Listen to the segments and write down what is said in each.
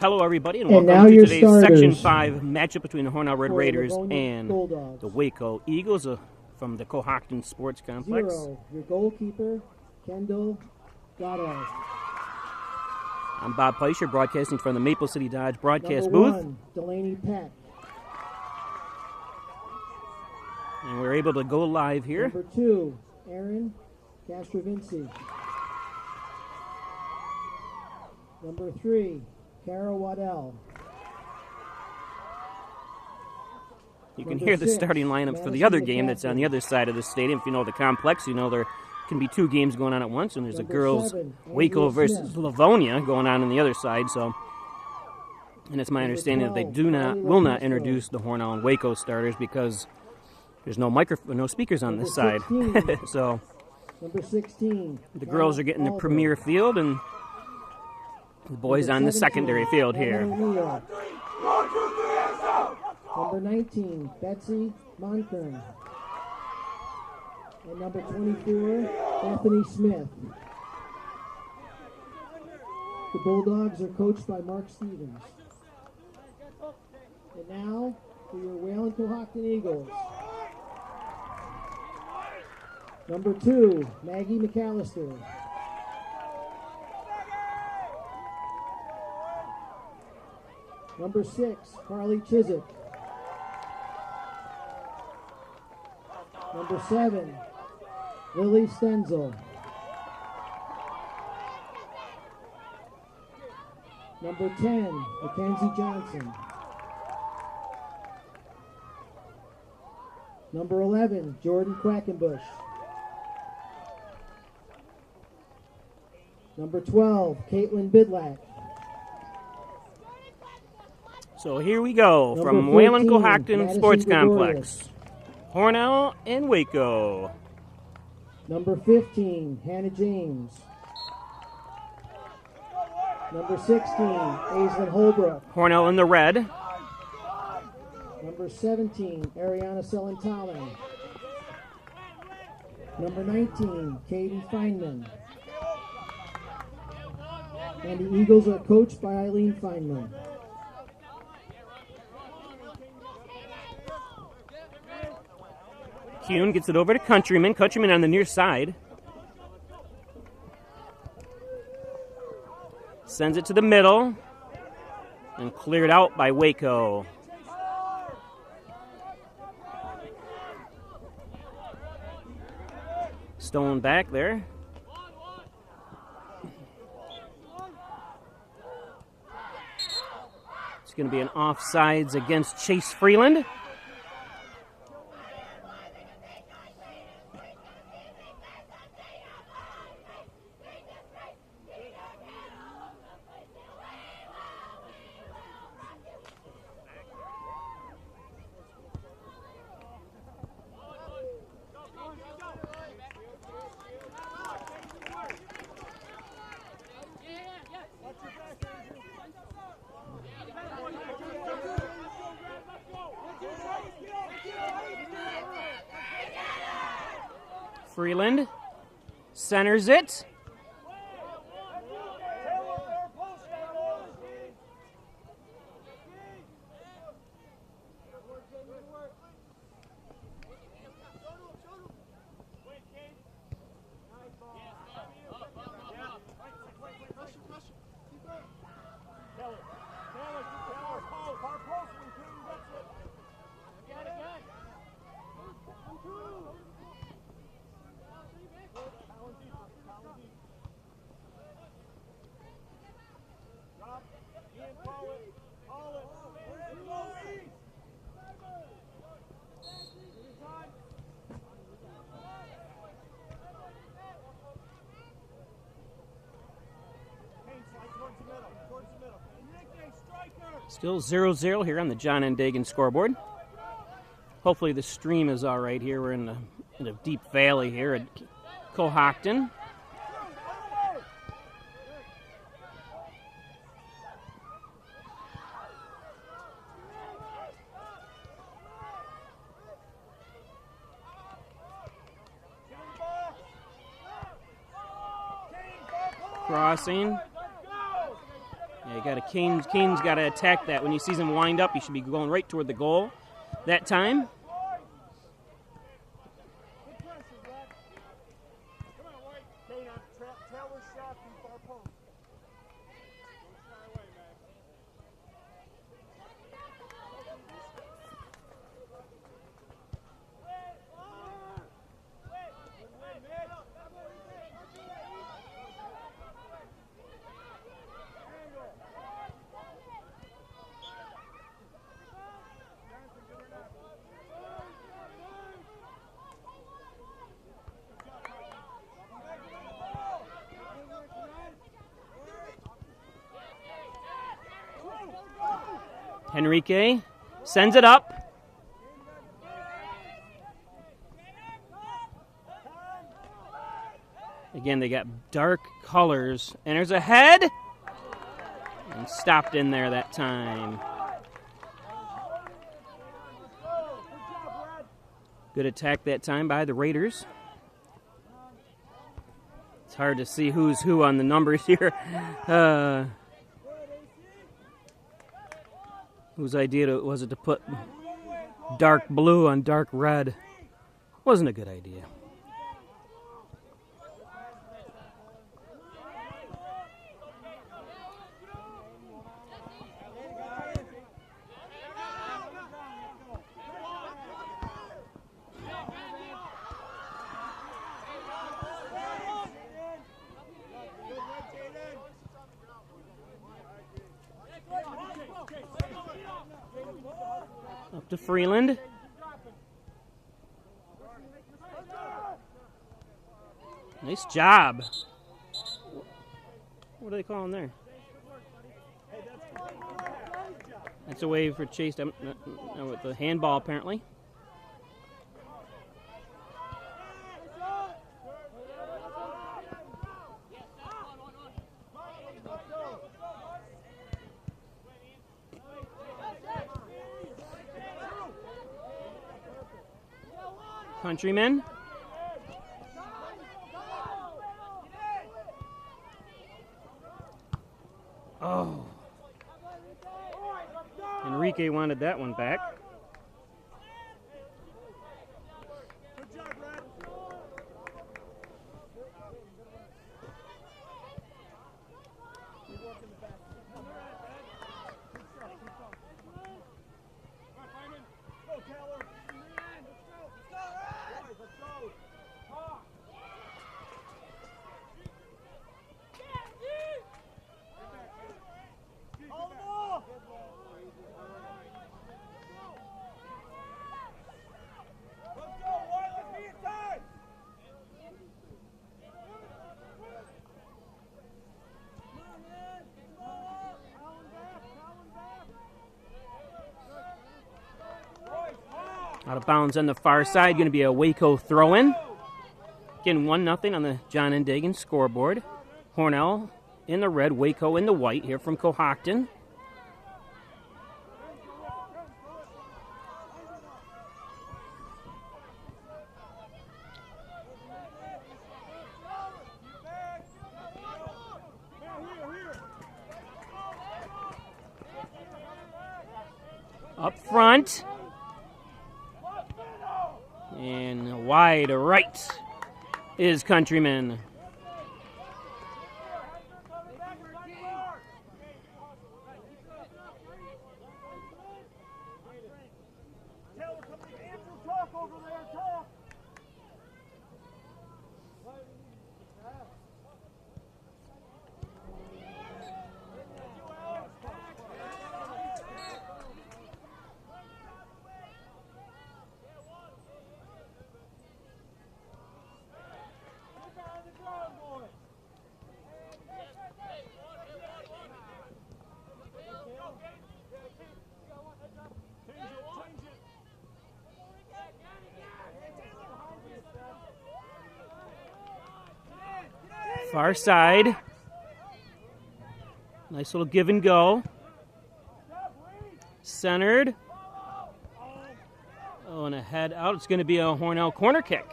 Hello, everybody, and And welcome now to your today's starters. Section 5 matchup between the Hornell Red For the Raiders Livonia and Bulldogs. the Waco Eagles from the Cohocton Sports Complex. 0, your goalkeeper, Kendall Goddard. I'm Bob Peischer, broadcasting from the Maple City Dodge broadcast Number booth. 1, Delaney Peck. And we're able to go live here. Number 2, Aaron Castrovinci. Number 3, Kara Waddell. You can Number hear the 6, starting lineup for the Madison other game that's on the McCaffrey. other side of the stadium. If you know the complex, you know there can be two games going on at once, and there's a Number girls 7, Waco Andrea versus Smith. Livonia going on the other side. So, and it's my Number understanding that they 12, will not Carly introduce the Hornell and Waco starters because there's no speakers on Number this side. 16. So Number 16. the girls are getting the premier field, and the boys on the secondary field here. O'Neill. Number 19, Betsy Monkern. And number 24, Bethany Smith. The Bulldogs are coached by Mark Stevens. And now for your Wayland Cohocton Eagles. Number 2, Maggie McAllister. Number 6, Carly Chiswick. Number 7, Lily Stenzel. Number 10, Mackenzie Johnson. Number 11, Jordan Quackenbush. Number 12, Caitlin Bidlack. So here we go Number from 14, Wayland Cohocton Madison Sports Gregorius. Complex. Hornell and Waco. Number 15, Hannah James. Number 16, Aislinn Holbrook. Hornell in the red. Number 17, Ariana Celentano. Number 19, Katie Feynman. And the Eagles are coached by Eileen Feynman. Kuhn gets it over to Countryman. Countryman on the near side. Sends it to the middle. And cleared out by Waco. Stone back there. It's going to be an offsides against Chase Freeland. Freeland centers it. Still 0-0 here on the John N. Dagan scoreboard. Hopefully the stream is all right here. We're in a deep valley here at Cohocton. Crossing. Yeah, you got to Kane's got to attack that. When he sees him wind up, he should be going right toward the goal that time. Henrique sends it up. Again, they got dark colors. And there's a head. And stopped in there that time. Good attack that time by the Raiders. It's hard to see who's who on the numbers here. Whose idea was it to put dark blue on dark red? Wasn't a good idea. Up to Freeland. Nice job. What are they calling there? That's a wave for Chase with the handball, apparently. Countrymen. Oh. Enrique wanted that one back. Good job, Brad. Out of bounds on the far side, going to be a Waco throw-in. Again, 1-0 on the John and Dagan scoreboard. Hornell in the red, Waco in the white here from Cohocton. Up front. And wide right is Countryman. Far side. Nice little give and go. Centered. Oh, and a head out. It's going to be a Hornell corner kick.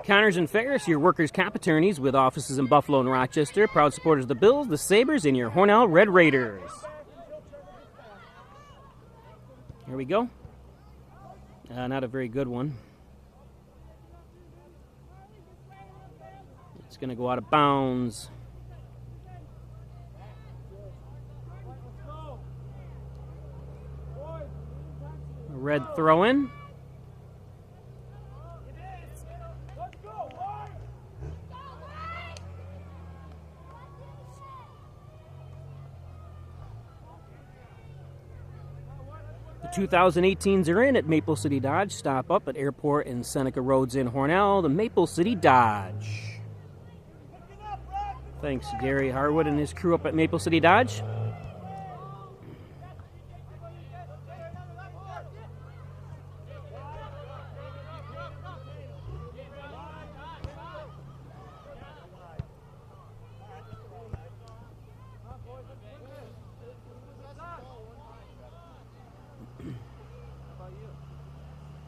Connors and Ferris, your workers' comp attorneys with offices in Buffalo and Rochester. Proud supporters of the Bills, the Sabres, and your Hornell Red Raiders. Here we go. Not a very good one. It's going to go out of bounds. A red throw-in. The 2018s are in at Maple City Dodge. Stop up at Airport and Seneca Roads in Hornell, the Maple City Dodge. Thanks, Gary Harwood and his crew up at Maple City Dodge.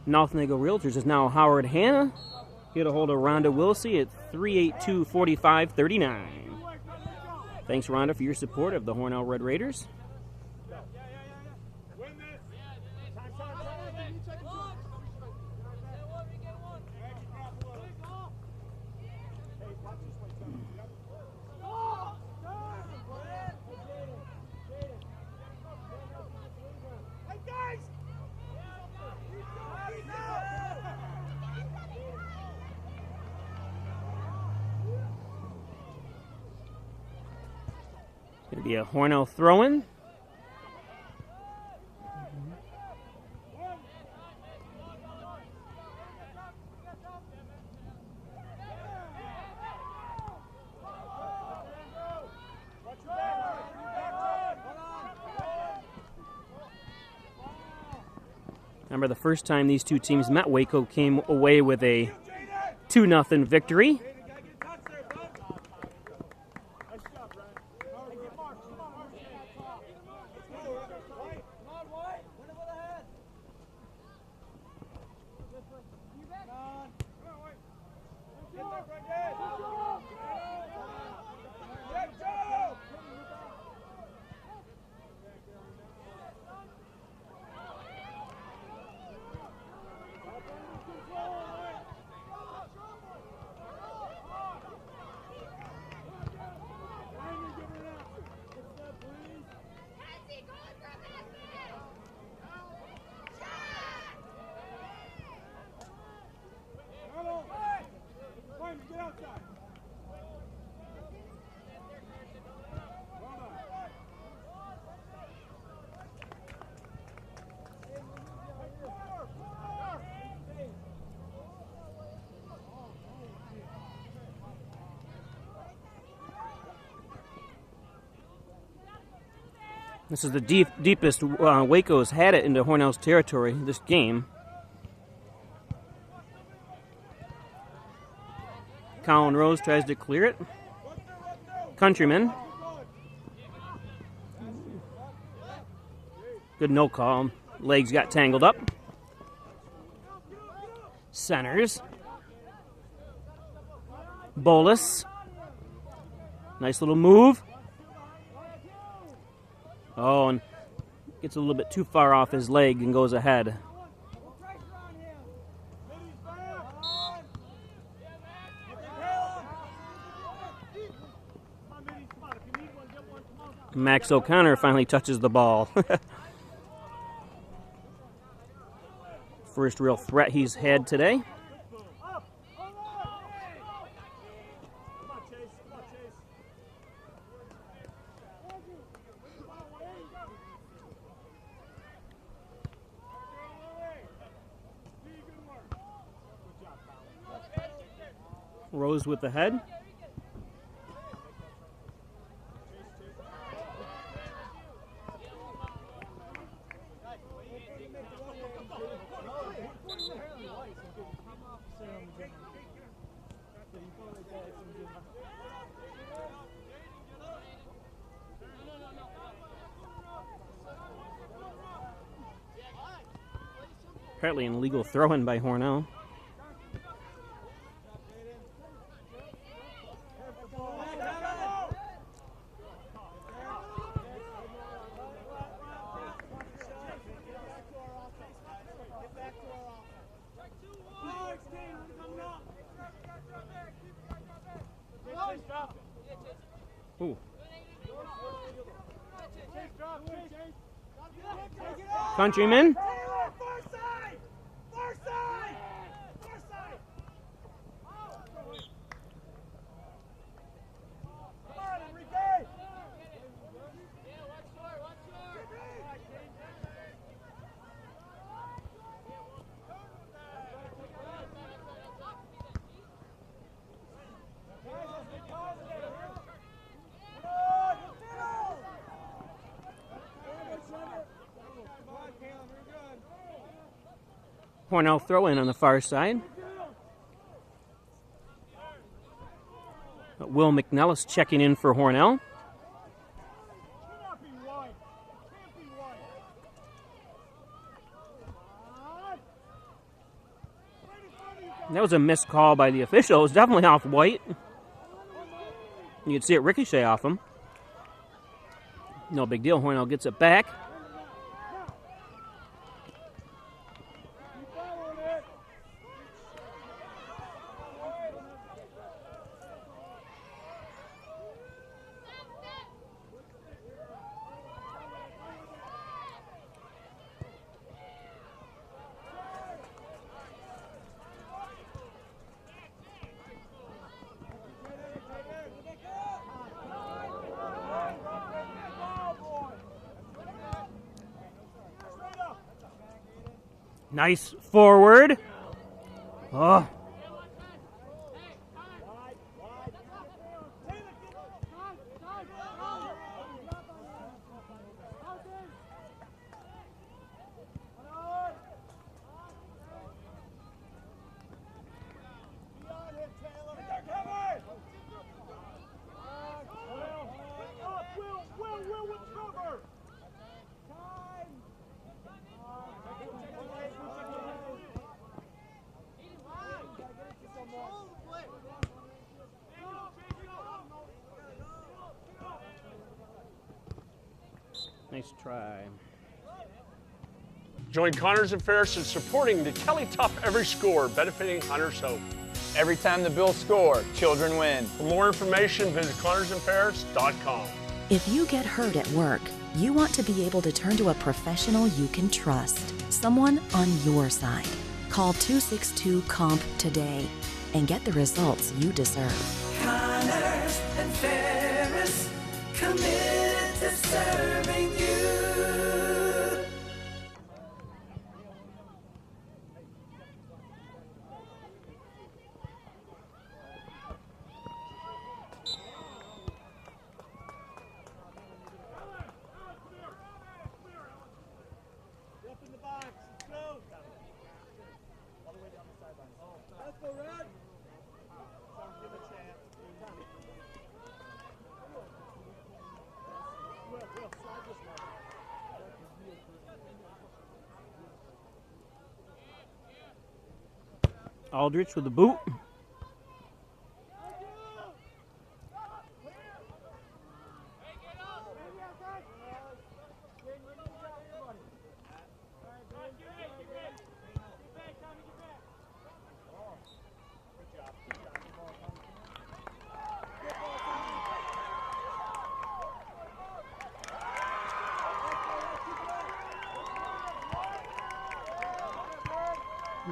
North Nago Realtors is now Howard Hanna. Get a hold of Rhonda Wilsey at 382-4539. Thanks, Rhonda, for your support of the Hornell Red Raiders. Going to be a Hornell throw-in. Remember the first time these two teams met, Waco came away with a 2-0 victory. This is the deepest Waco's had it into Hornell's territory this game. Colin Rose tries to clear it. Countryman. Good no call. Legs got tangled up. Centers. Bolus. Nice little move. Oh, and gets a little bit too far off his leg and goes ahead. Max O'Connor finally touches the ball. First real threat he's had today. Rose with the head. Apparently an illegal throw-in by Hornell. Countryman. Taylor, far side! Far side! Far side! Come on, Enrique! Hornell throw in on the far side. Will McNellis checking in for Hornell. Cannot be wide. Can't be wide. Right in front of you guys. That was a missed call by the official. It was definitely off White. You could see it ricochet off him. No big deal. Hornell gets it back. Keep following it. Nice forward. Oh, Will with cover. nice try. Join Connors and Ferris in supporting the Kelly Tough Every Score, benefiting Hunter's Hope. Every time the Bills score, children win. For more information, visit ConnorsandFerris.com. If you get hurt at work, you want to be able to turn to a professional you can trust, someone on your side. Call 262-COMP today and get the results you deserve. Connors and Ferris, committed to serving you. Up in the box. Let's go. All the way down the sideline. Let's go, Red. Give a chance. Will, slide this one. Aldrich with the boot.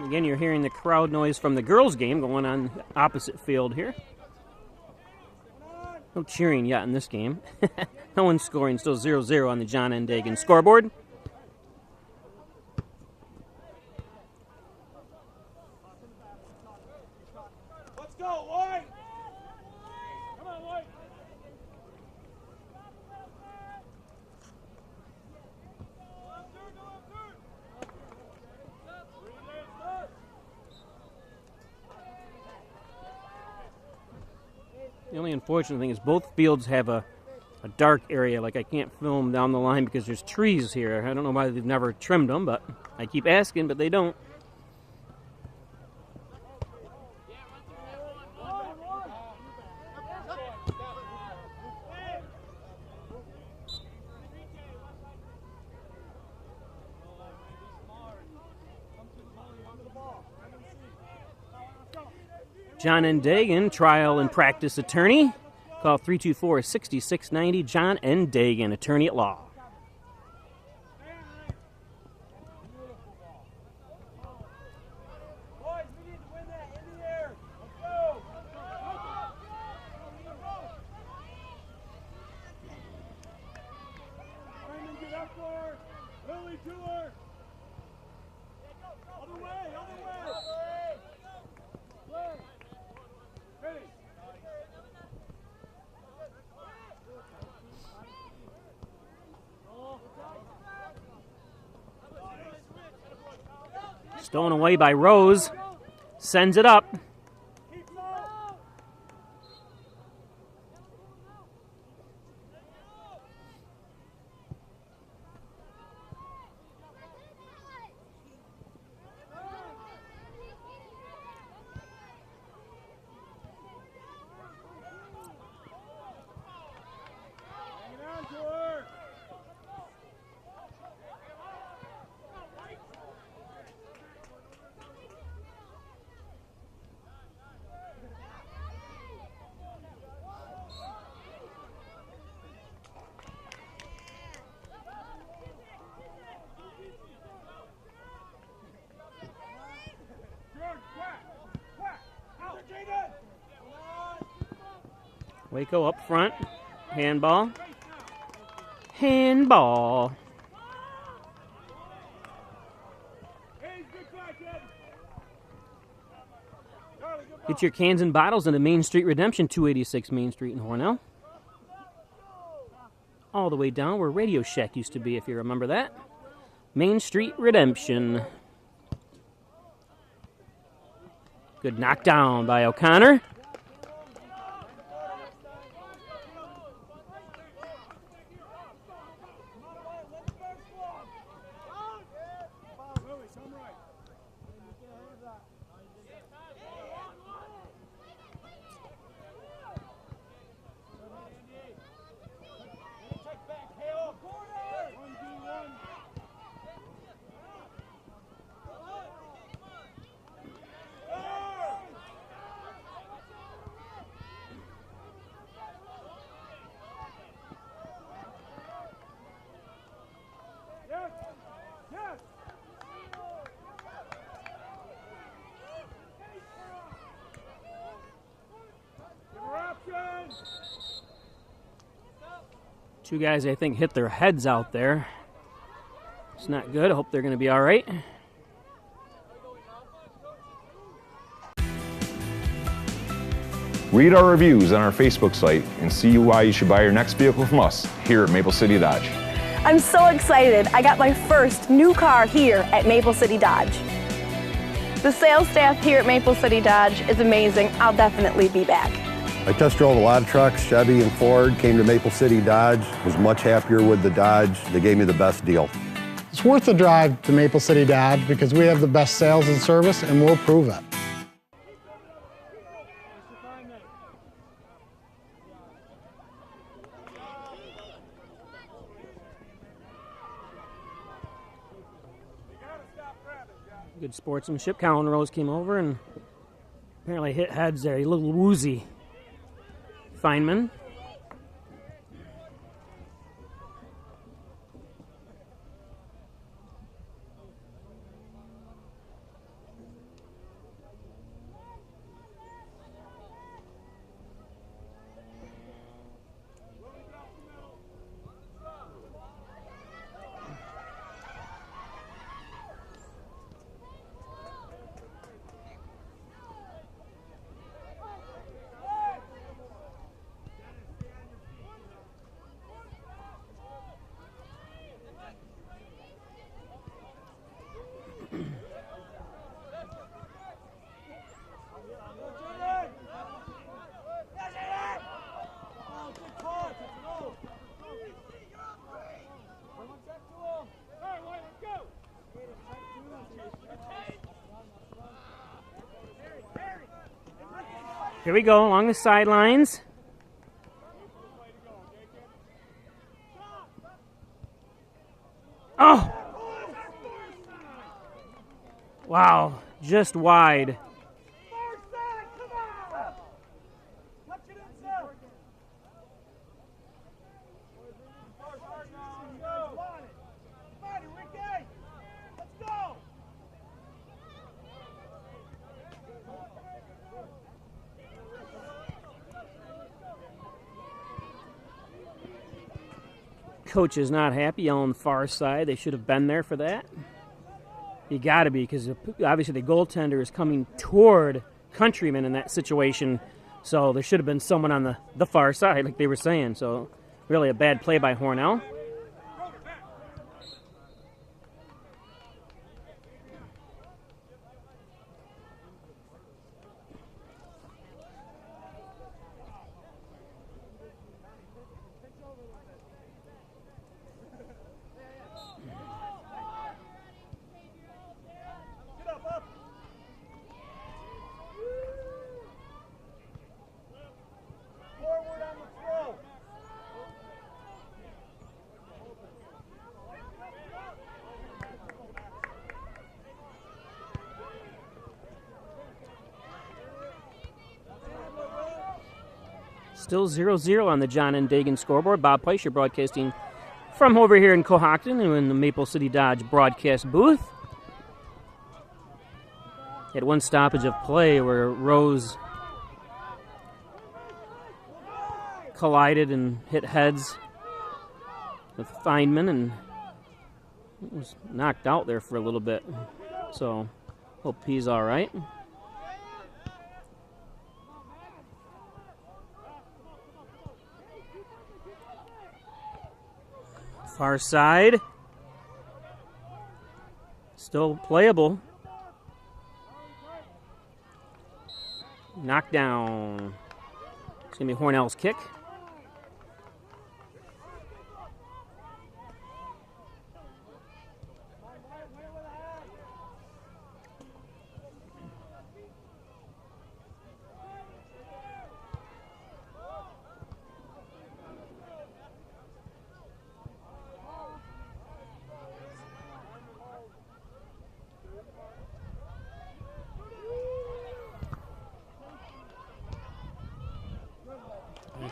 Again, you're hearing the crowd noise from the girls' game going on opposite field here. No cheering yet in this game. No one's scoring. Still 0-0 on the John N. Dagan scoreboard. Let's go, White. Come on, White. The only unfortunate thing is both fields have a dark area. Like, I can't film down the line because there's trees here. I don't know why they've never trimmed them, but I keep asking, but they don't. John N. Dagan, trial and practice attorney. Call 324-6690. John N. Dagan, attorney at law. score. Lily to her. Other way, other way. Play. Finish. Stolen away by Rose. Sends it up. Waco up front. Handball. Handball. Get your cans and bottles into Main Street Redemption, 286 Main Street in Hornell. All the way down where Radio Shack used to be, if you remember that. Main Street Redemption. Good knockdown by O'Connor. Two guys, I think, hit their heads out there. It's not good. I hope they're going to be all right. Read our reviews on our Facebook site and see why you should buy your next vehicle from us here at Maple City Dodge. I'm so excited. I got my first new car here at Maple City Dodge. The sales staff here at Maple City Dodge is amazing. I'll definitely be back. I test drove a lot of trucks, Chevy and Ford, came to Maple City Dodge, was much happier with the Dodge. They gave me the best deal. It's worth the drive to Maple City Dodge because we have the best sales and service, and we'll prove it. Good sportsmanship. Colin Rose came over and apparently hit heads there. He looked woozy. Feynman. Here we go, along the sidelines. Oh! Wow, just wide. Coach is not happy on the far side. They should have been there for that. You got to be, because obviously the goaltender is coming toward Countryman in that situation. So there should have been someone on the far side, like they were saying. So really a bad play by Hornell. Still 0-0 on the John and Dagan scoreboard. Bob Peischer broadcasting from over here in Cohocton and in the Maple City Dodge broadcast booth. Had one stoppage of play where Rose collided and hit heads with Feynman and was knocked out there for a little bit. So hope he's all right. Far side. Still playable. Knockdown. It's going to be Hornell's kick.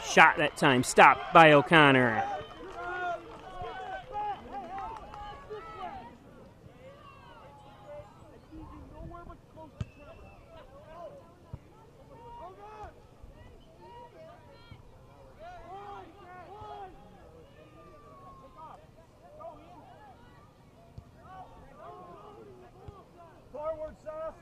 Shot that time, stopped by O'Connor. Forward, Seth.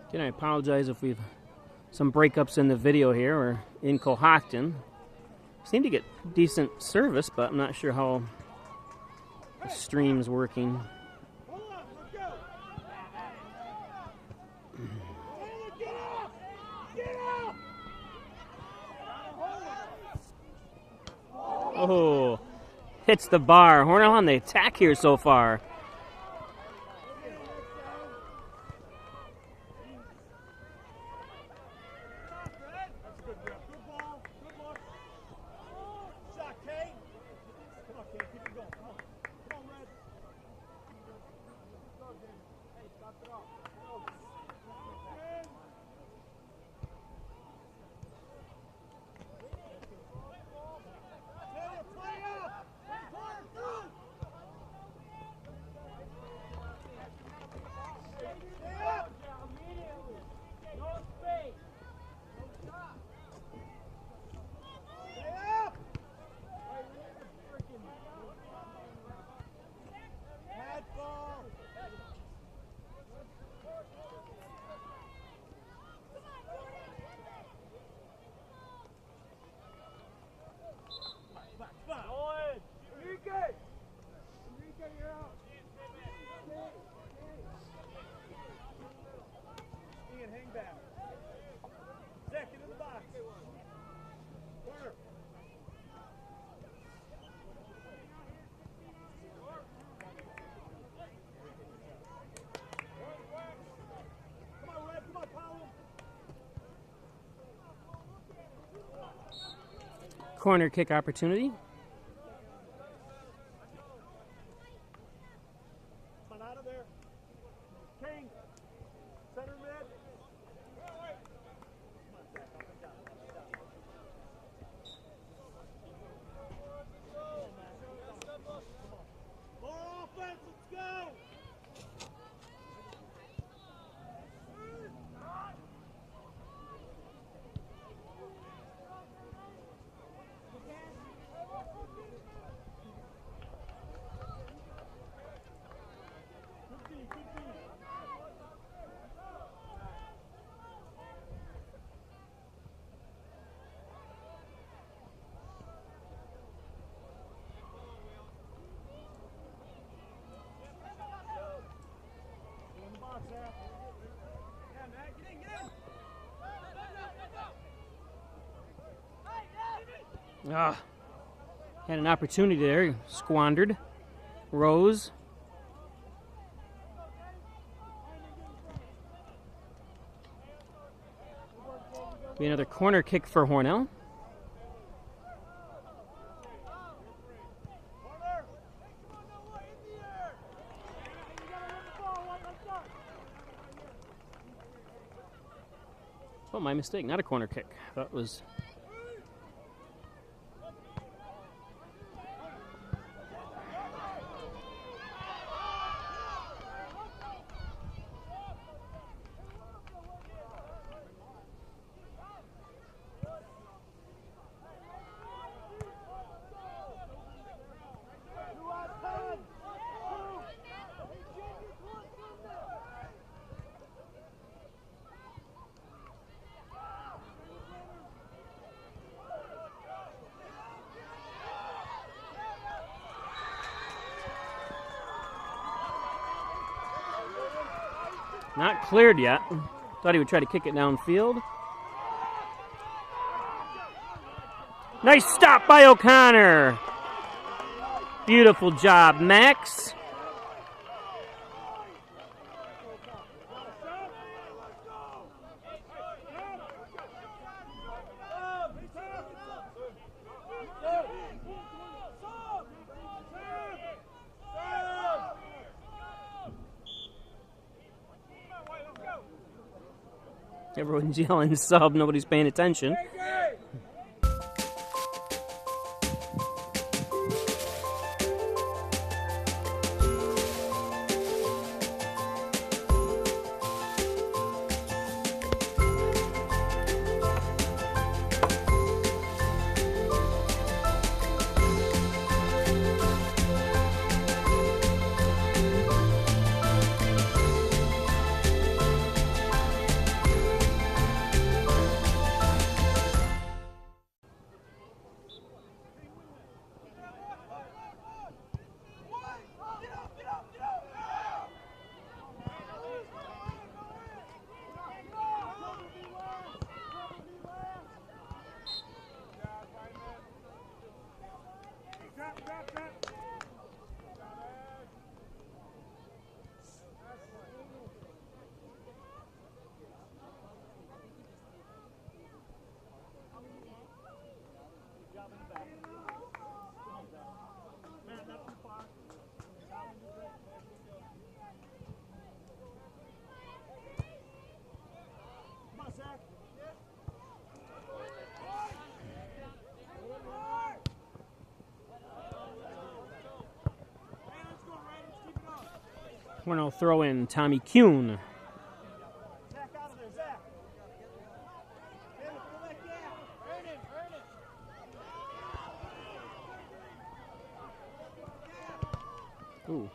Again, I apologize if we've some breakups in the video here. We're in Cohocton. Seem to get decent service, but I'm not sure how the stream's working. Oh, hits the bar. Hornell on the attack here so far. Corner kick opportunity. Come on, out of there. King. Center mid. More offense, let's go! Ah, had an opportunity there, squandered. Rose. Be another corner kick for Hornell. Oh, my mistake, not a corner kick. That was... Not cleared yet. Thought he would try to kick it downfield. Nice stop by O'Connor. Beautiful job, Max. Everyone's yelling sub, nobody's paying attention. Hornell throw in Tommy Kuhn. Zach out of there, Zach. Get him, fill that gap. Earn it, Ooh.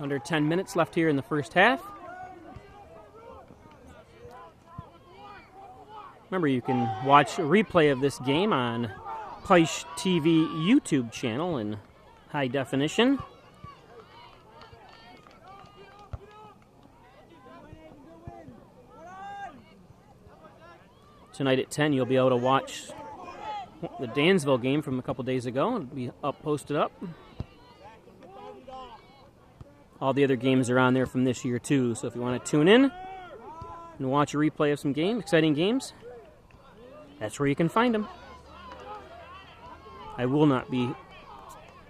Under 10 minutes left here in the first half. Remember, you can watch a replay of this game on Peisch TV YouTube channel in high definition. Tonight at 10, you'll be able to watch the Dansville game from a couple days ago. It'll be posted up. All the other games are on there from this year, too. So if you want to tune in and watch a replay of some exciting games, that's where you can find them. I will not be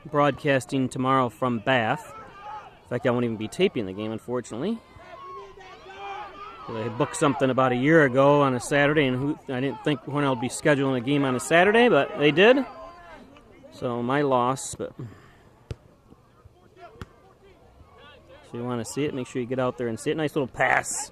broadcasting tomorrow from Bath. In fact, I won't even be taping the game, unfortunately. They booked something about a year ago on a Saturday, and I didn't think Hornell would be scheduling a game on a Saturday, but they did. So my loss. But if you want to see it, make sure you get out there and see it. Nice little pass.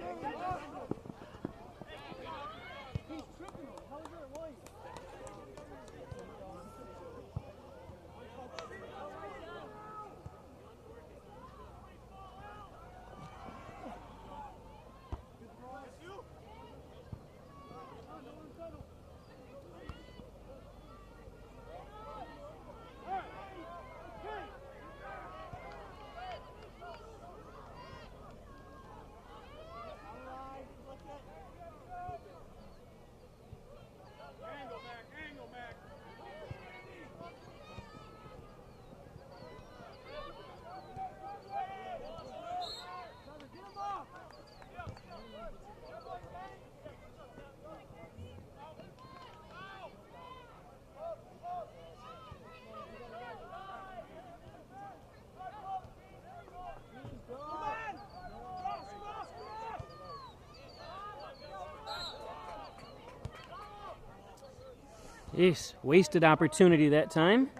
Jeez, wasted opportunity that time.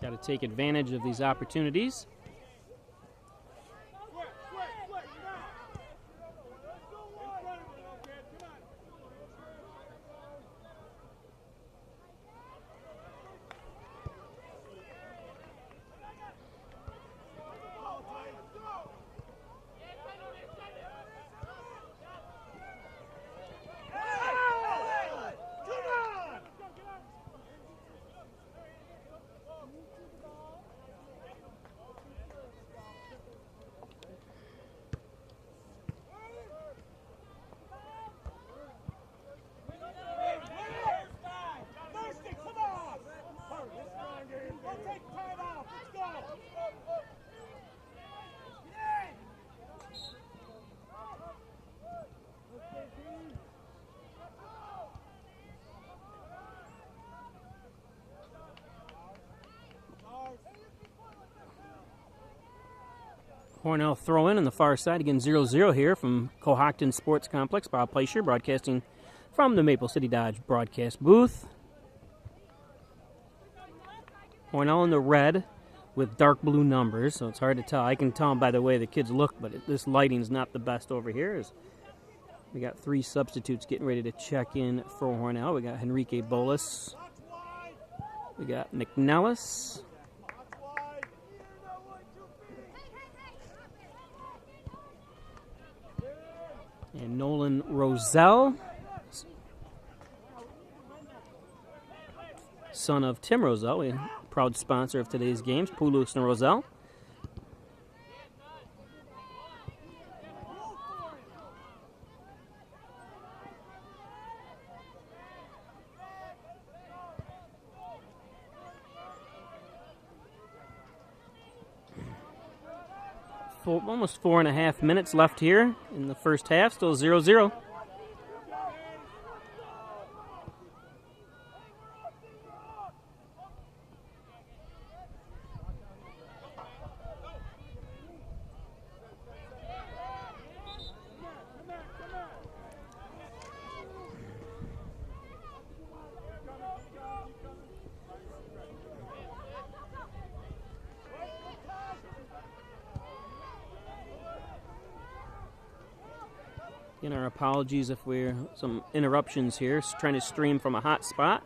Got to take advantage of these opportunities. Hornell throw in on the far side. Again, 0-0 here from Cohocton Sports Complex. Bob Plaisher broadcasting from the Maple City Dodge broadcast booth. Hornell in the red with dark blue numbers, so it's hard to tell. I can tell by the way the kids look, but this lighting's not the best over here. We got 3 substitutes getting ready to check in for Hornell. We got Henrique Bolas. We got McNellis. And Nolan Roselle, son of Tim Roselle, a proud sponsor of today's games, Pulus and Roselle. Almost 4.5 minutes left here in the first half, still 0-0. Again, our apologies if we're some interruptions here. Trying to stream from a hot spot.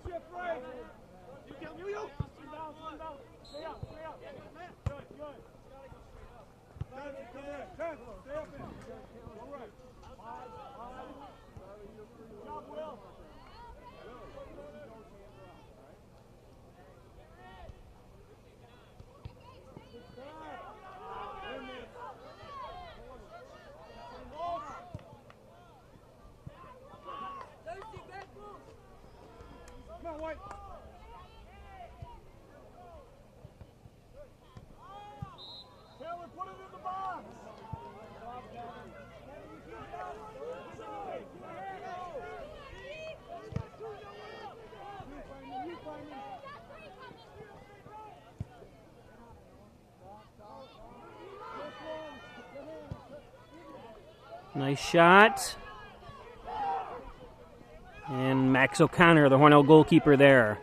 shift right. You down, you. Down. Stay up. Good. Stay up in. All right. Good job, Will. Come on, White. Taylor, put it in the box. Nice shot. And Max O'Connor, the Hornell goalkeeper there.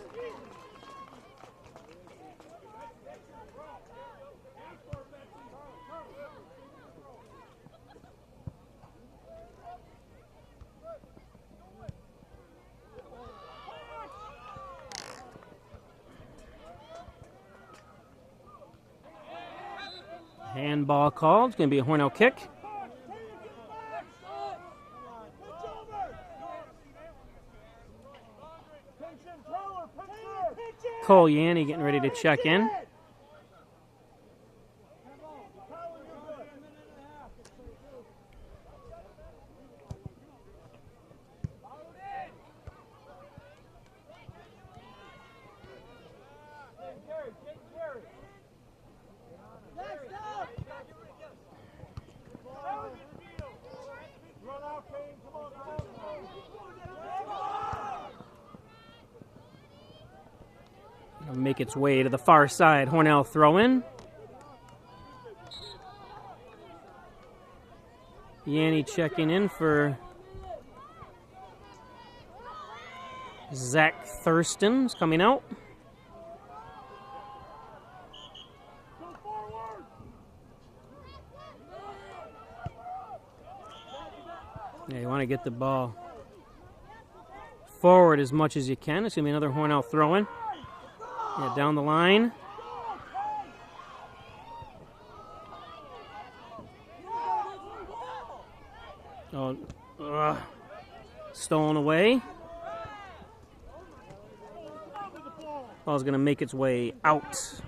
Handball called. It's going to be a Hornell kick. Cole Yanni getting ready to check in. It'll make its way to the far side. Hornell throw in. Yanni checking in for Zach Thurston's coming out. Yeah, you want to get the ball forward as much as you can. It's going to be another Hornell throw-in. Yeah, down the line. Oh, stolen away. Ball's going to make its way out.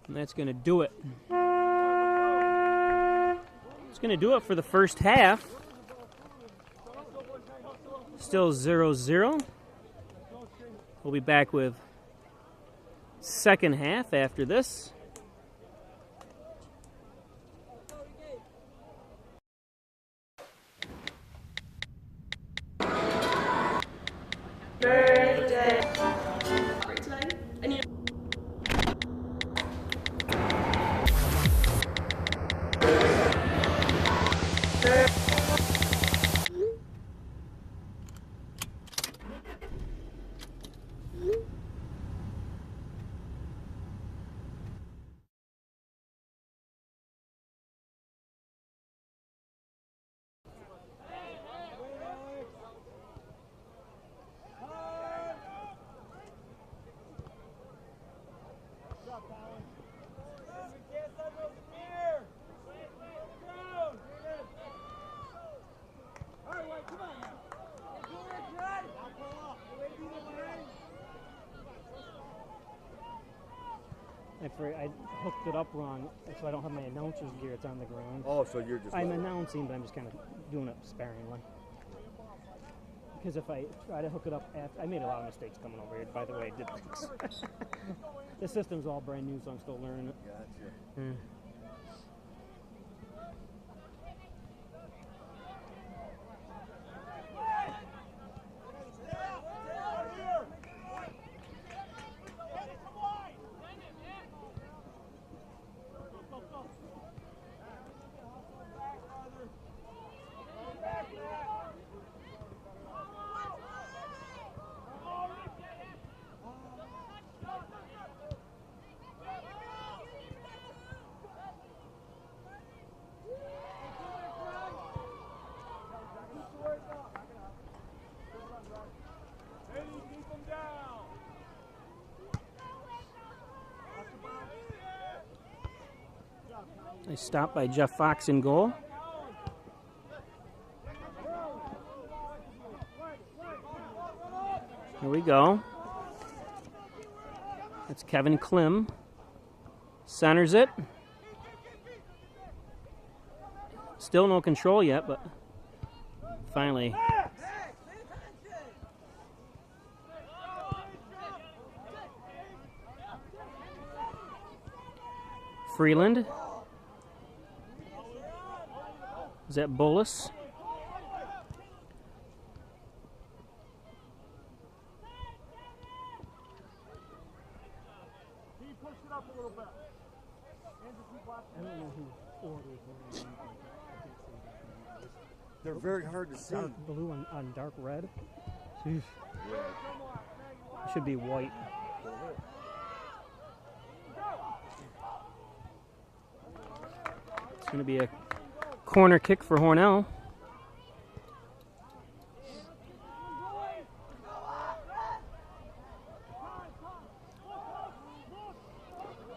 And that's going to do it. It's going to do it for the first half. Still 0-0. We'll be back with second half after this. I hooked it up wrong, so I don't have my announcer's gear. It's on the ground. Oh, so you're just... I'm announcing, but I'm just kind of doing it sparingly. Because if I try to hook it up after... I made a lot of mistakes coming over here, by the way. I did things. The system's all brand new, so I'm still learning it. Gotcha. Nice stop by Jeff Fox in goal. Here we go. That's Kevin Klim. Centers it. Still no control yet, but finally. Freeland. Is that Bolus? They're very hard to see. Dark blue on dark red. Jeez. Should be white. It's going to be a corner kick for Hornell.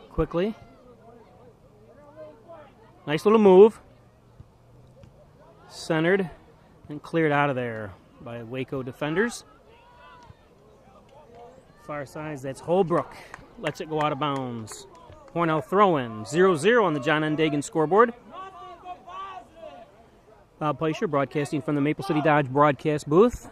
Quickly. Nice little move. Centered and cleared out of there by Waco defenders. Far side, that's Holbrook. Lets it go out of bounds. Hornell throw-in. 0-0 on the John N. Dagan scoreboard. Bob Pleischer broadcasting from the Maple City Dodge broadcast booth.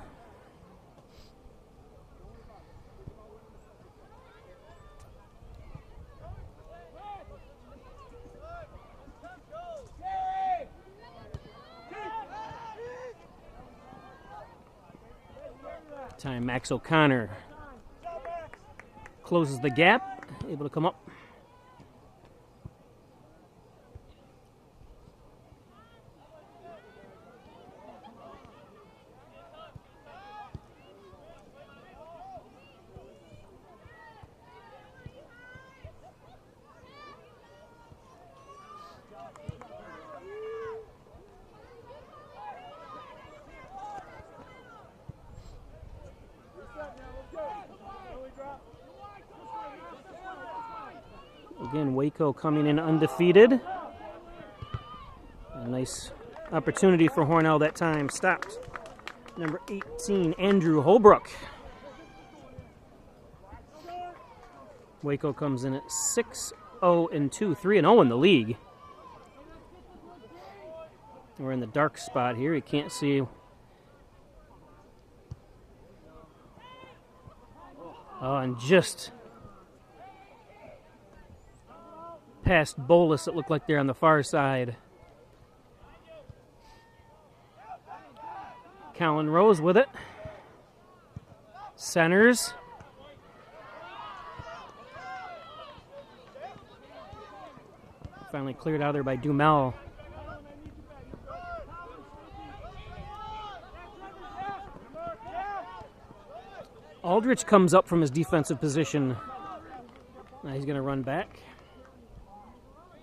Time Max O'Connor closes the gap, able to come up. Again, Waco coming in undefeated. A nice opportunity for Hornell that time. Stopped. Number 18, Andrew Holbrook. Waco comes in at 6-0-2, 3-0 in the league. We're in the dark spot here. You can't see. Oh, and just past Bolus, it looked like they're on the far side. Callan Rose with it. Centers. Finally cleared out of there by Dumel. Aldrich comes up from his defensive position. Now he's going to run back.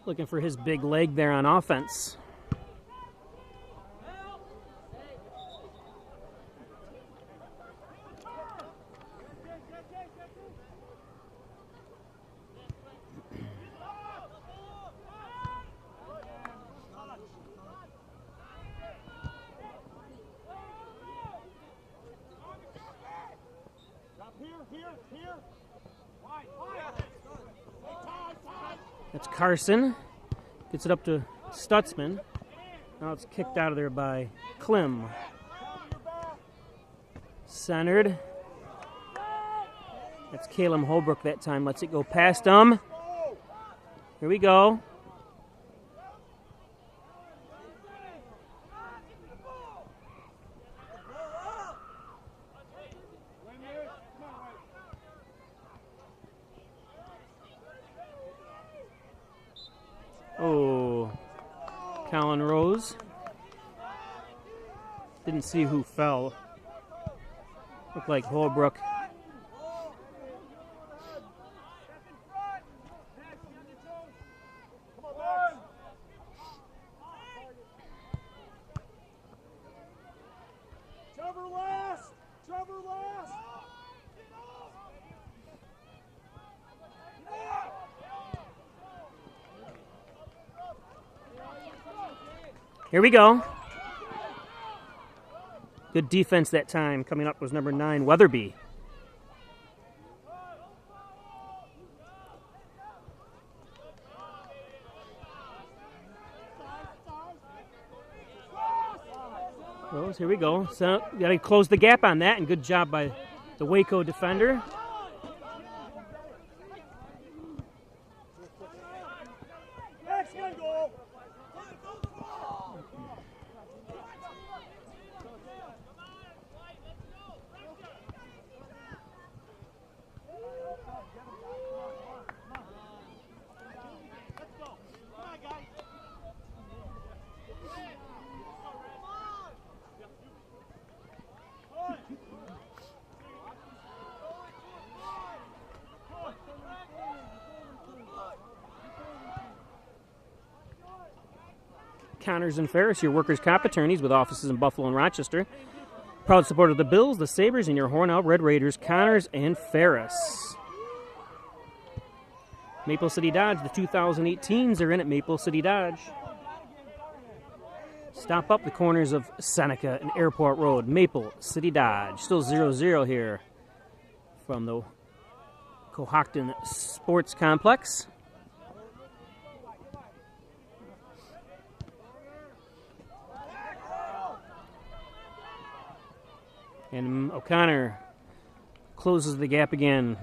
Looking for his big leg there on offense. That's Carson. Gets it up to Stutzman. Now it's kicked out of there by Klim. Centered. That's Caleb Holbrook that time. Lets it go past him. Here we go. Oh, Callan Rose. Didn't see who fell. Looked like Holbrook. Trevor last! Here we go. Good defense that time. Coming up was number 9, Weatherby. Rose, here we go. So, got to close the gap on that, and good job by the Waco defender. Connors and Ferris, your workers' comp attorneys with offices in Buffalo and Rochester. Proud supporter of the Bills, the Sabres, and your Hornell Red Raiders, Connors and Ferris. Maple City Dodge, the 2018s are in at Maple City Dodge. Stop up the corners of Seneca and Airport Road, Maple City Dodge. Still 0-0 here from the Cohocton Sports Complex. And O'Connor closes the gap again.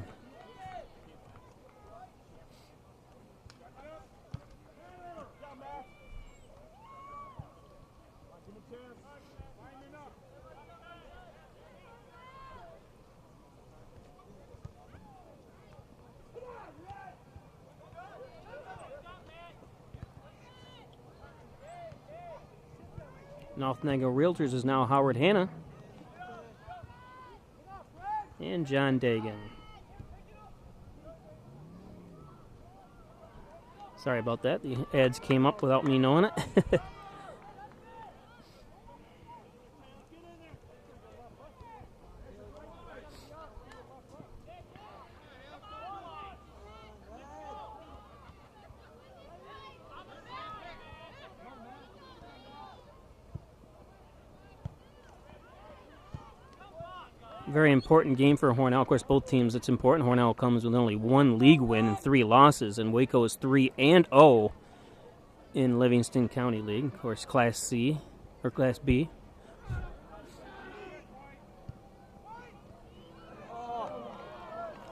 North Nango Realtors is now Howard Hanna and John Dagan. Sorry about that. The ads came up without me knowing it. Very important game for Hornell. Of course, both teams, it's important. Hornell comes with only 1 league win and 3 losses, and Waco is 3-0 in Livingston County League. Of course, Class C or Class B.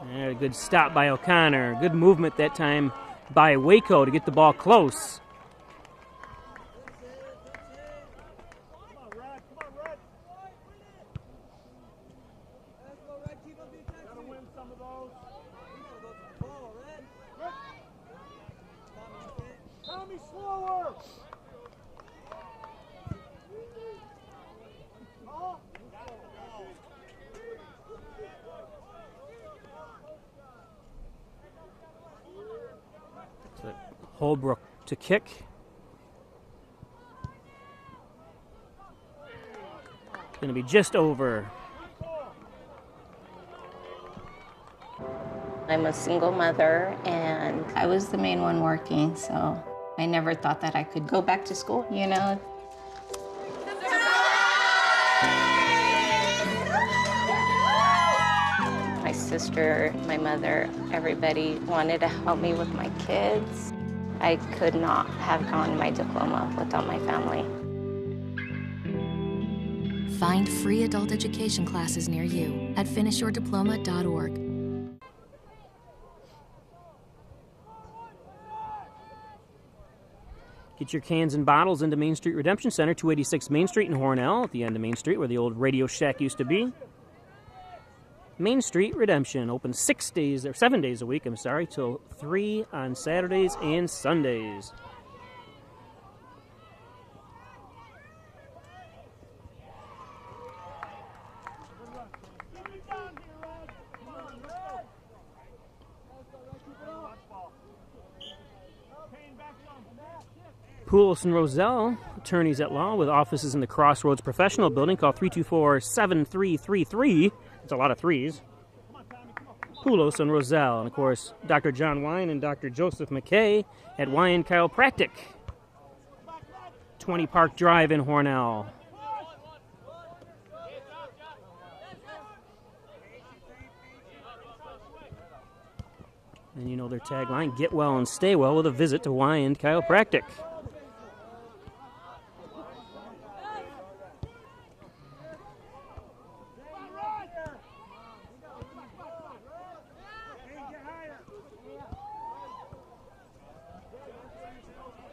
And a good stop by O'Connor. Good movement that time by Waco to get the ball close. Holbrook to kick. Going to be just over. I'm a single mother, and I was the main one working, so I never thought that I could go back to school, you know. My sister, my mother, everybody wanted to help me with my kids. I could not have gotten my diploma without my family. Find free adult education classes near you at finishyourdiploma.org. Get your cans and bottles into Main Street Redemption Center, 286 Main Street in Hornell, at the end of Main Street where the old Radio Shack used to be. Main Street Redemption, open 7 days a week, till 3 on Saturdays and Sundays. Poulos and Roselle, attorneys at law with offices in the Crossroads Professional Building. Call 324-7333. It's a lot of threes. Poulos and Roselle. And, of course, Dr. John Wine and Dr. Joseph McKay at Wine Chiropractic. 20 Park Drive in Hornell. And you know their tagline, get well and stay well with a visit to Wyand Chiropractic.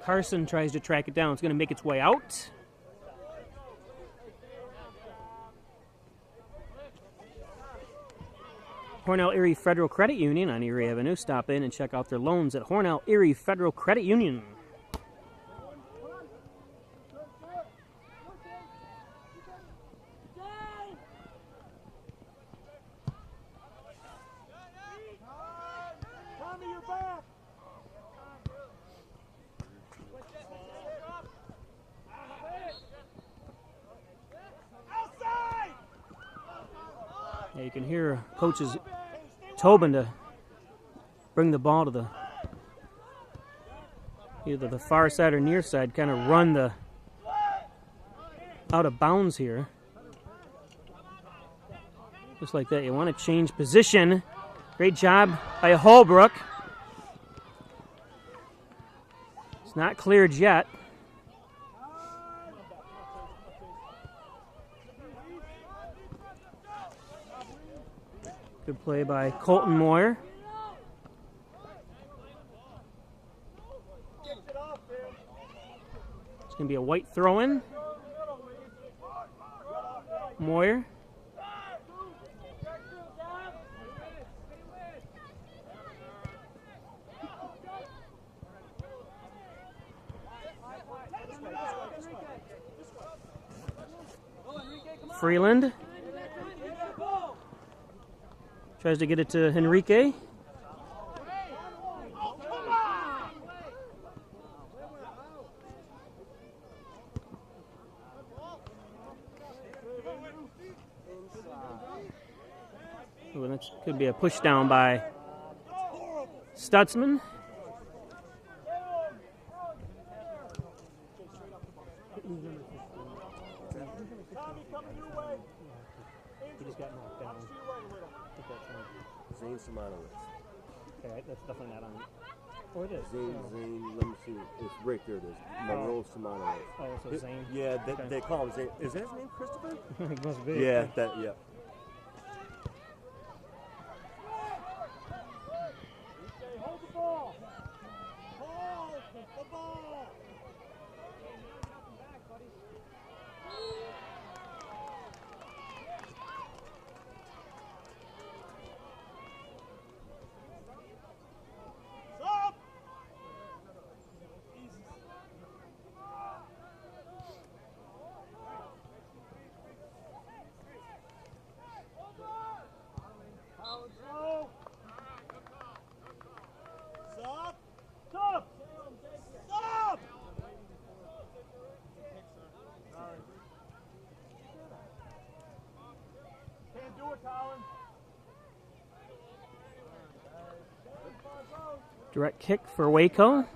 Carson tries to track it down. It's going to make its way out. Hornell Erie Federal Credit Union on Erie Avenue. Stop in and check out their loans at Hornell Erie Federal Credit Union. Yeah, you can hear coaches Tobin to bring the ball to the either the far side or near side, kind of run the out of bounds here. Just like that. You want to change position. Great job by Holbrook. It's not cleared yet. Good play by Colton Moyer. It's going to be a white throw-in. Moyer. Freeland. Tries to get it to Henrique. Ooh, that could be a push down by Stutzman. He just got knocked down. Zane Simonowitz. Okay, that's definitely not on. Oh, it is. Zane, let me see. It's right there. It is. Monroe Simonowitz. Oh, so Zane? Yeah, Okay. they call him Zane. Is that his name, Christopher? It must be. Yeah, yeah. Hold the ball. Hold the ball. Stop. Stop! Stop! Stop! Can't do it, Colin. Direct kick for Waco.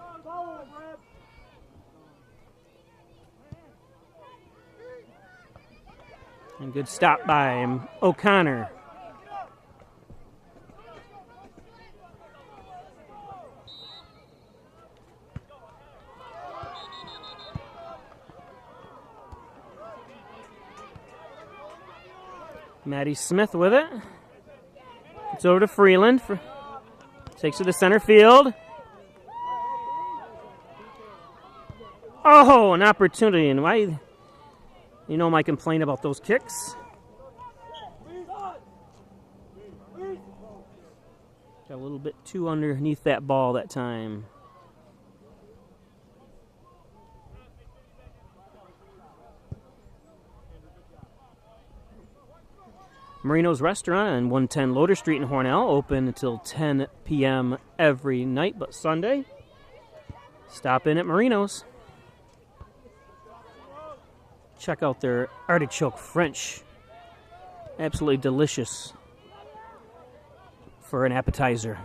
And good stop by O'Connor. Maddie Smith with it. It's over to Freeland. Takes it to center field. Oh, an opportunity. And why? You know my complaint about those kicks. Got a little bit too underneath that ball that time. Marino's Restaurant on 110 Loader Street in Hornell, open until 10 p.m. every night but Sunday. Stop in at Marino's. Check out their artichoke French. Absolutely delicious for an appetizer.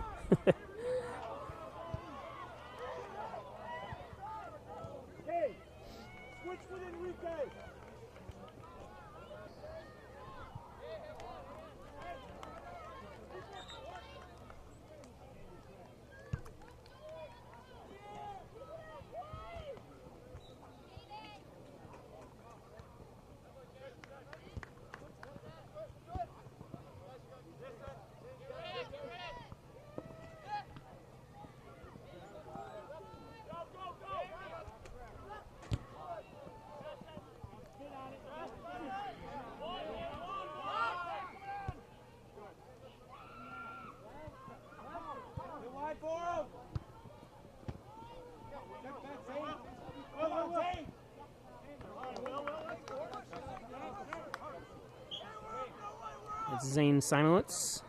It's Zane Simowitz,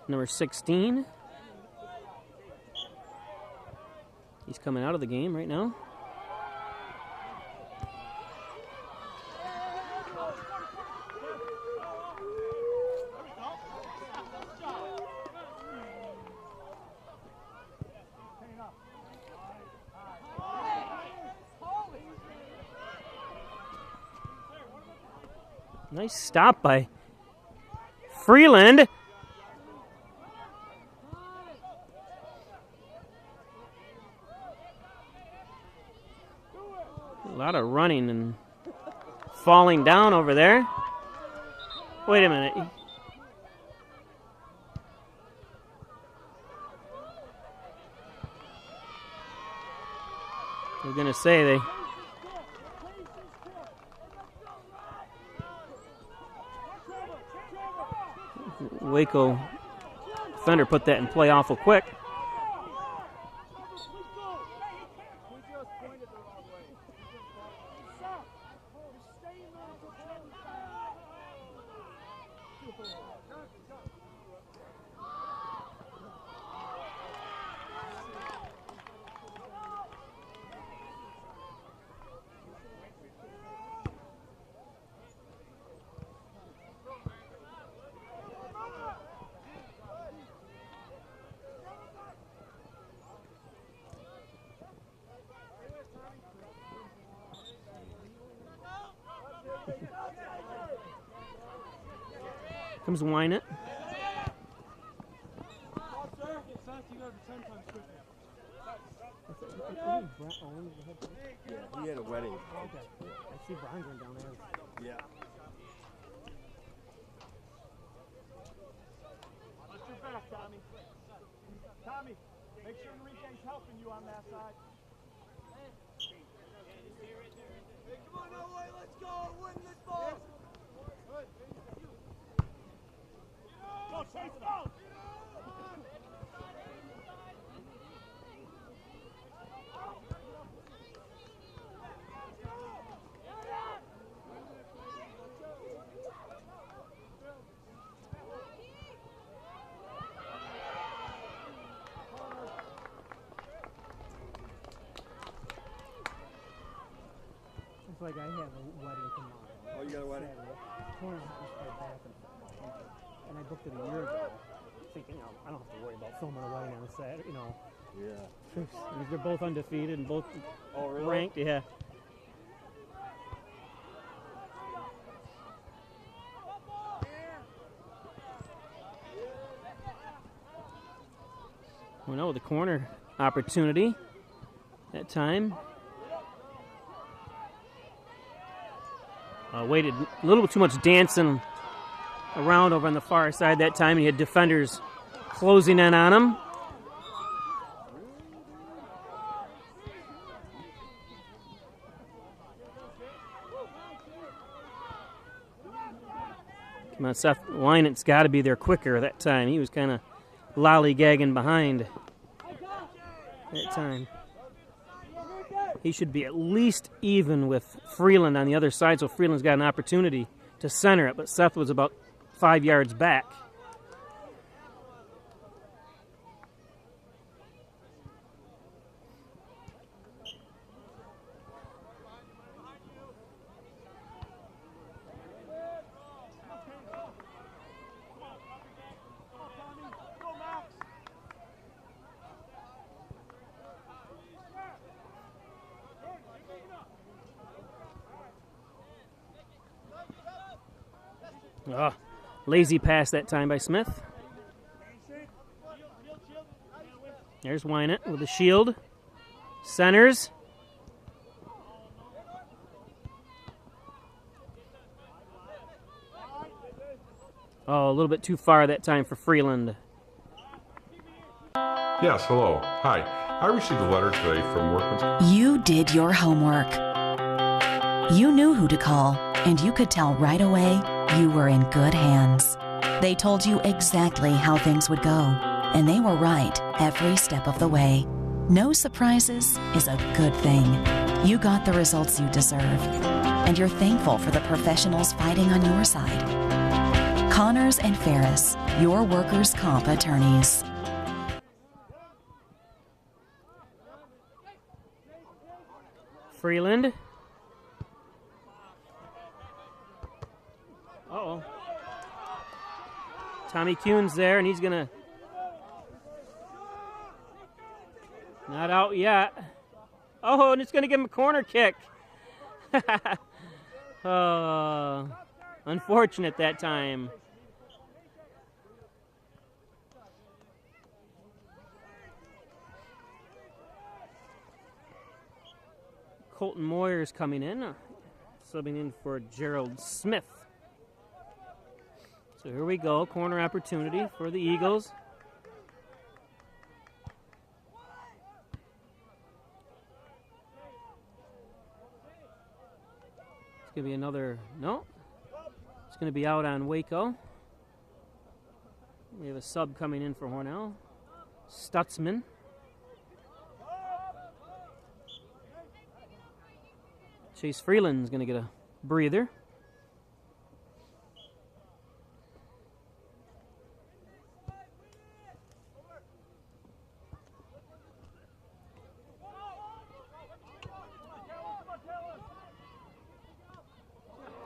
number 16. He's coming out of the game right now. Nice stop by Freeland. A lot of running and falling down over there. Wait a minute. I was going to say they... Waco defender put that in play awful quick. Comes Wynett. Yeah, he had a wedding. Okay. I see Brian going down there. Yeah. Watch your back, Tommy. Tommy, make sure Enrique's helping you on that side. Hey, come on, Elway, let's go. Win this ball. Go, Chase, go. It's like I have a wedding tomorrow. Oh, you got a wedding? And I booked it a year ago, thinking, I don't have to worry about filming a wedding on a Saturday, you know. Yeah. They're both undefeated and both really? ranked, yeah. Well, no, the corner opportunity that time. Waited a little bit too much dancing around over on the far side that time. He had defenders closing in on him. Come on, Seth Wynett's got to be there quicker that time. He was kind of lollygagging behind that time. He should be at least even with Freeland on the other side, so Freeland's got an opportunity to center it, but Seth was about 5 yards back. Oh, lazy pass that time by Smith. There's Wynant with the shield. Centers. Oh, a little bit too far that time for Freeland. Yes, hello. Hi. I received a letter today from Workman's. You did your homework. You knew who to call, and you could tell right away you were in good hands. They told you exactly how things would go, and they were right every step of the way. No surprises is a good thing. You got the results you deserve, and you're thankful for the professionals fighting on your side. Connors and Ferris, your workers' comp attorneys. Freeland. Uh-oh. Tommy Kuhn's there, and he's going to... Not out yet. Oh, and it's going to give him a corner kick. Unfortunate that time. Colton Moyer's coming in, subbing in for Gerald Smith. So here we go, corner opportunity for the Eagles. It's going to be another, no. It's going to be out on Waco. We have a sub coming in for Hornell. Stutzman. Chase Freeland's going to get a breather.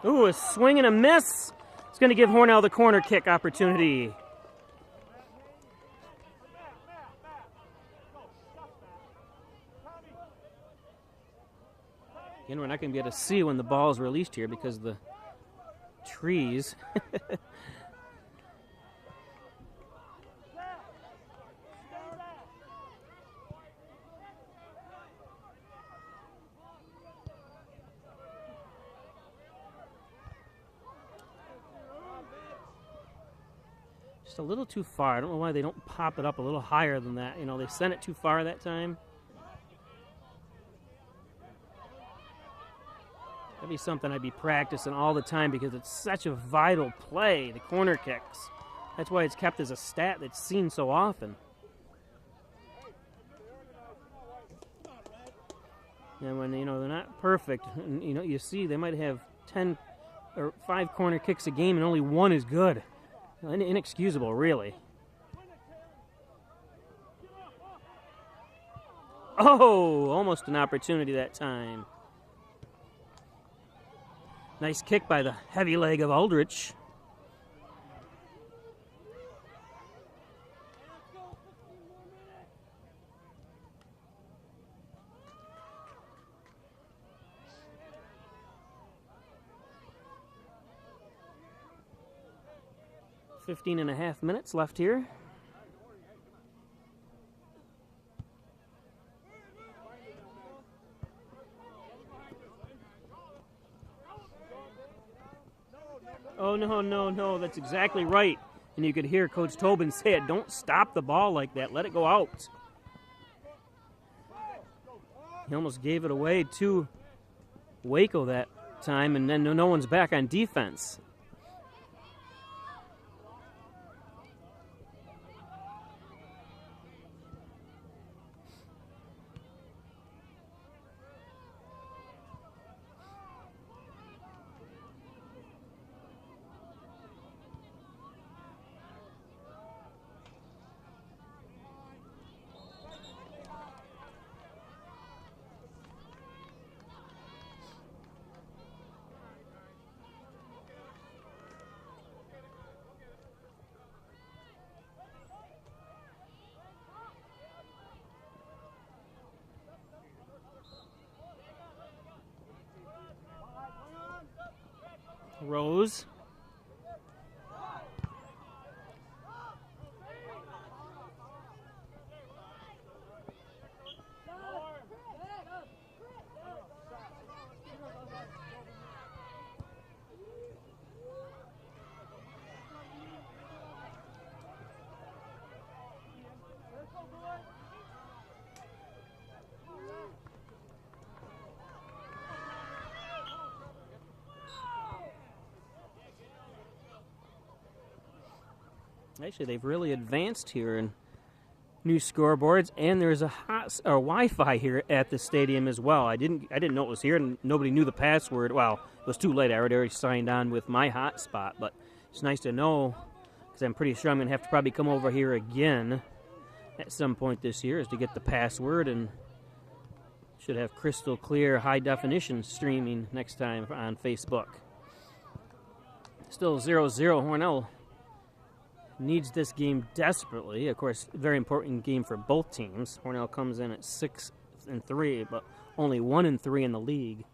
Ooh, a swing and a miss. It's going to give Hornell the corner kick opportunity. Again, we're not going to be able to see when the ball is released here because of the trees. Just a little too far. I don't know why they don't pop it up a little higher than that. You know, they sent it too far that time. That'd be something I'd be practicing all the time because it's such a vital play, the corner kicks. That's why it's kept as a stat that's seen so often. And when, you know, they're not perfect, and, you know, you see they might have 10 or 5 corner kicks a game and only one is good. Inexcusable, really. Oh, almost an opportunity that time. Nice kick by the heavy leg of Aldrich. .5 minutes left here. Oh, no, that's exactly right. And you could hear Coach Tobin say it, don't stop the ball like that, let it go out. He almost gave it away to Waco that time, and then no one's back on defense. Rose. Actually, they've really advanced here in new scoreboards, and there's a Wi-Fi here at the stadium as well. I didn't know it was here, and nobody knew the password. Well, it was too late. I already signed on with my hotspot, but it's nice to know because I'm pretty sure I'm going to have to probably come over here again at some point this year is to get the password, and should have crystal clear high definition streaming next time on Facebook. Still 0-0. Hornell needs this game desperately. Of course, very important game for both teams. Hornell comes in at 6-3, but only 1-3 in the league.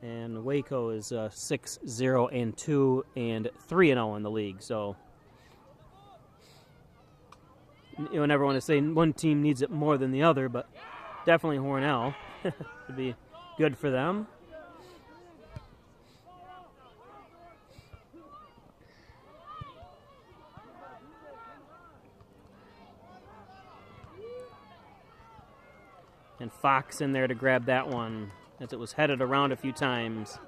And Waco is 6-0-2 and 3-0 in the league. So you never want to say one team needs it more than the other, but definitely Hornell would be good for them. And Fox in there to grab that one as it was headed around a few times.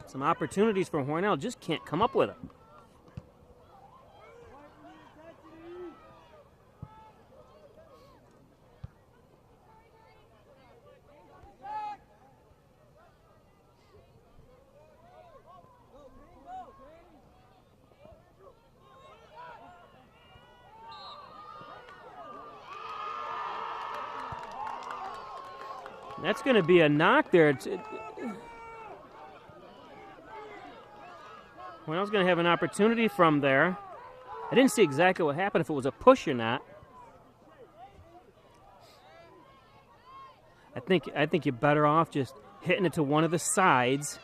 Some opportunities for Hornell, just can't come up with it. That's going to be a knock there. Hornell's going to have an opportunity from there. I didn't see exactly what happened, if it was a push or not. I think you're better off just hitting it to one of the sides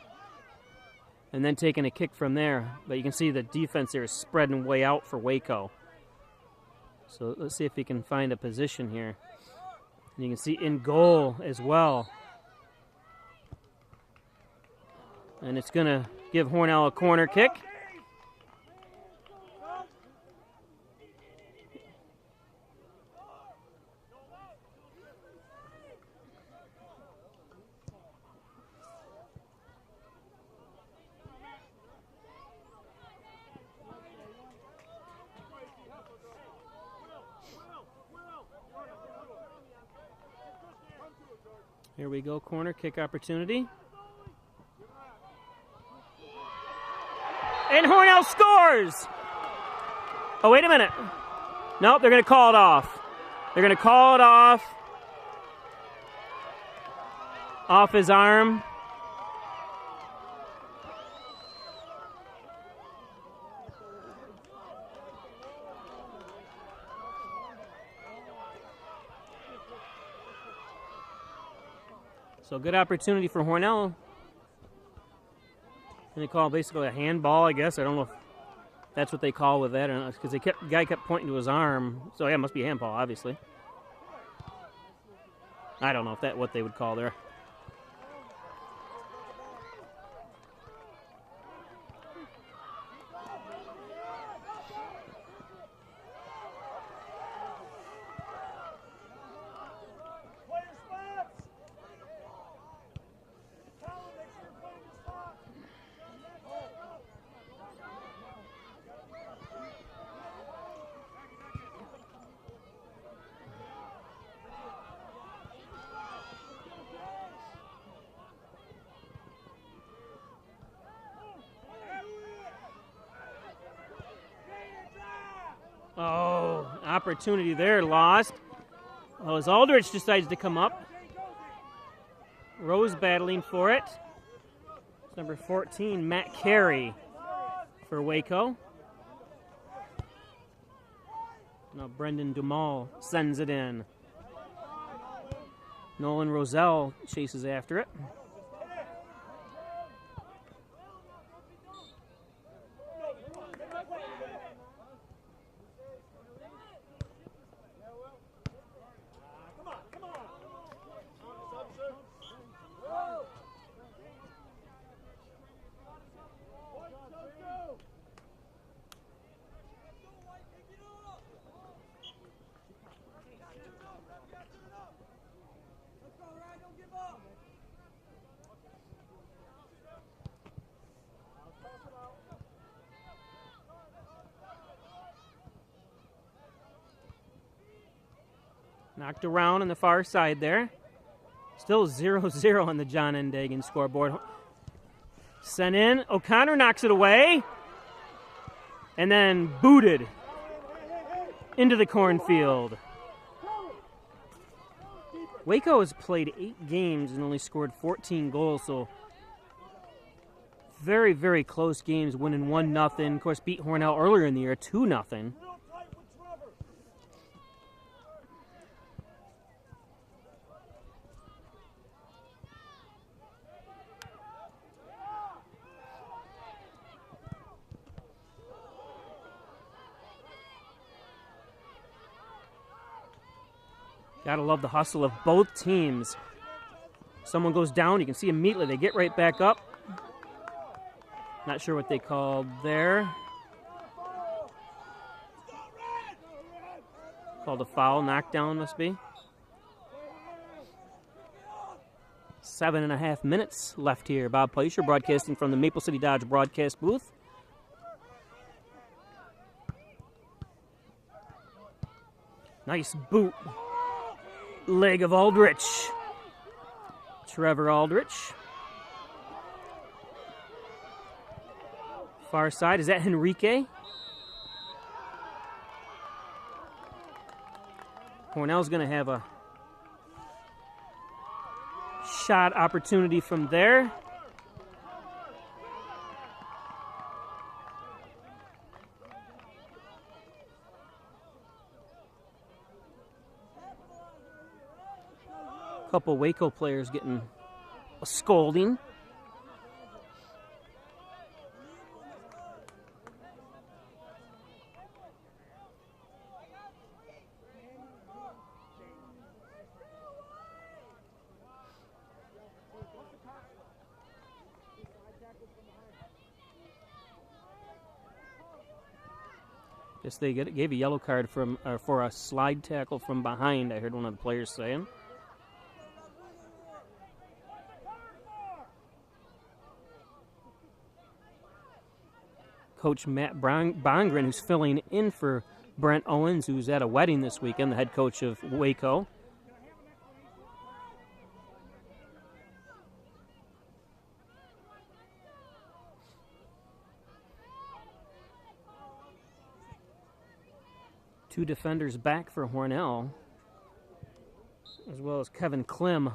and then taking a kick from there. But you can see the defense there is spreading way out for Waco. So let's see if he can find a position here. And you can see in goal as well. And it's going to give Hornell a corner kick. Here we go, corner kick opportunity. And Hornell scores! Oh, wait a minute. Nope, they're going to call it off. They're going to call it off his arm. So good opportunity for Hornell. And they call basically a handball, I guess. I don't know if that's what they call with that, because the guy kept pointing to his arm. So yeah, it must be a handball, obviously. I don't know if that's what they would call there. Oh, opportunity there lost. Oh, as Aldrich decides to come up. Rose battling for it. It's number 14, Matt Carey for Waco. Now Brendan Dumal sends it in. Nolan Roselle chases after it. Knocked around on the far side there. Still 0-0 on the John N. Dagan scoreboard. Sent in. O'Connor knocks it away. And then booted into the cornfield. Waco has played 8 games and only scored 14 goals, so very, very close games, winning 1-0. Of course, beat Hornell earlier in the year, 2-0. Gotta love the hustle of both teams. Someone goes down, you can see immediately they get right back up. Not sure what they called there. Called a foul, knockdown must be. 7.5 minutes left here. Bob Plaisher broadcasting from the Maple City Dodge broadcast booth. Nice boot. Leg of Aldrich. Trevor Aldrich. Far side, is that Henrique? Hornell's going to have a shot opportunity from there. Couple Waco players getting a scolding. Guess they gave a yellow card for a slide tackle from behind, I heard one of the players saying. Coach Matt Bongren, who's filling in for Brent Owens, who's at a wedding this weekend, the head coach of Waco. Two defenders back for Hornell, as well as Kevin Klim.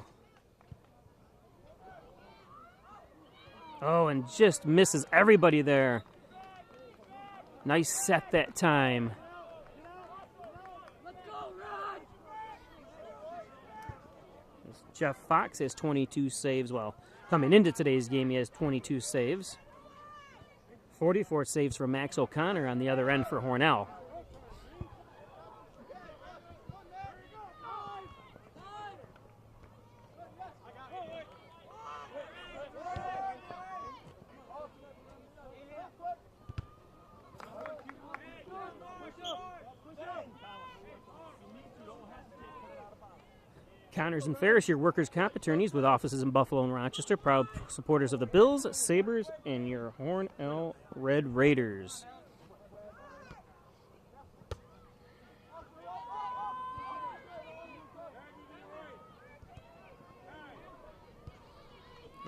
Oh, and just misses everybody there. Nice set that time. Jeff Fox has 22 saves. Well, coming into today's game, he has 22 saves. 44 saves for Max O'Connor on the other end for Hornell. Connors and Ferris, your workers' comp attorneys with offices in Buffalo and Rochester, proud supporters of the Bills, Sabres, and your Hornell Red Raiders.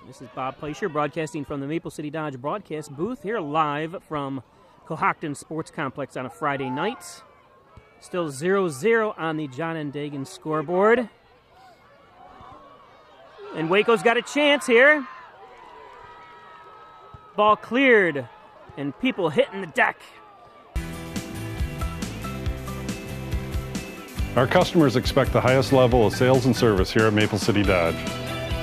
This is Bob Plaisher broadcasting from the Maple City Dodge broadcast booth here live from Cohocton Sports Complex on a Friday night. Still 0-0 on the John N. Dagan scoreboard. And Waco's got a chance here. Ball cleared, and people hitting the deck. Our customers expect the highest level of sales and service here at Maple City Dodge.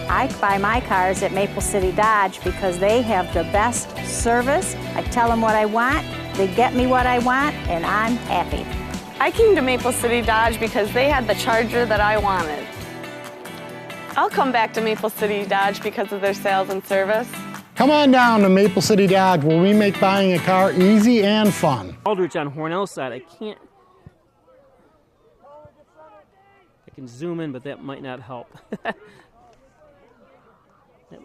I buy my cars at Maple City Dodge because they have the best service. I tell them what I want, they get me what I want, and I'm happy. I came to Maple City Dodge because they had the Charger that I wanted. I'll come back to Maple City Dodge because of their sales and service. Come on down to Maple City Dodge where we make buying a car easy and fun. Aldrich on Hornell's side, I can zoom in, but that might not help.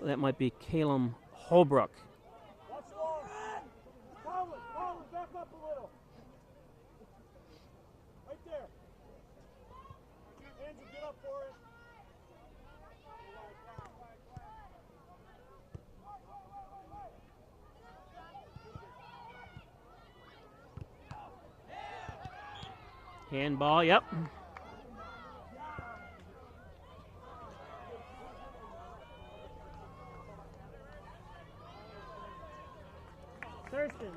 that might be Calum Holbrook. Back up a little. Right there. Handball, yep. Thurston.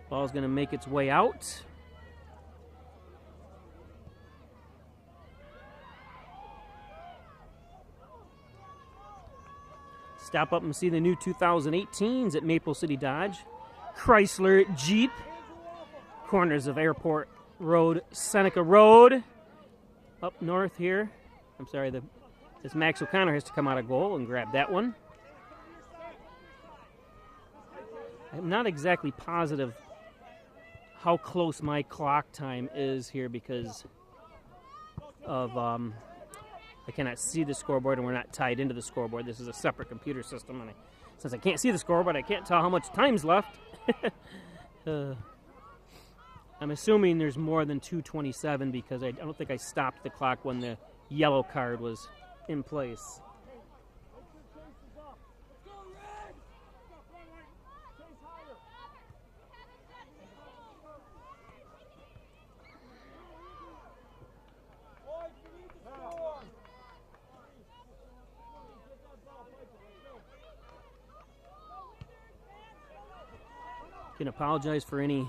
Ball's going to make its way out. Stop up and see the new 2018s at Maple City Dodge. Chrysler Jeep. Corners of Airport Road, Seneca Road. Up north here. I'm sorry, this Max O'Connor has to come out of goal and grab that one. I'm not exactly positive how close my clock time is here because of I cannot see the scoreboard and we're not tied into the scoreboard. This is a separate computer system, and since I can't see the scoreboard, I can't tell how much time's left. I'm assuming there's more than 2:27 because I don't think I stopped the clock when the yellow card was in place. Can apologize for any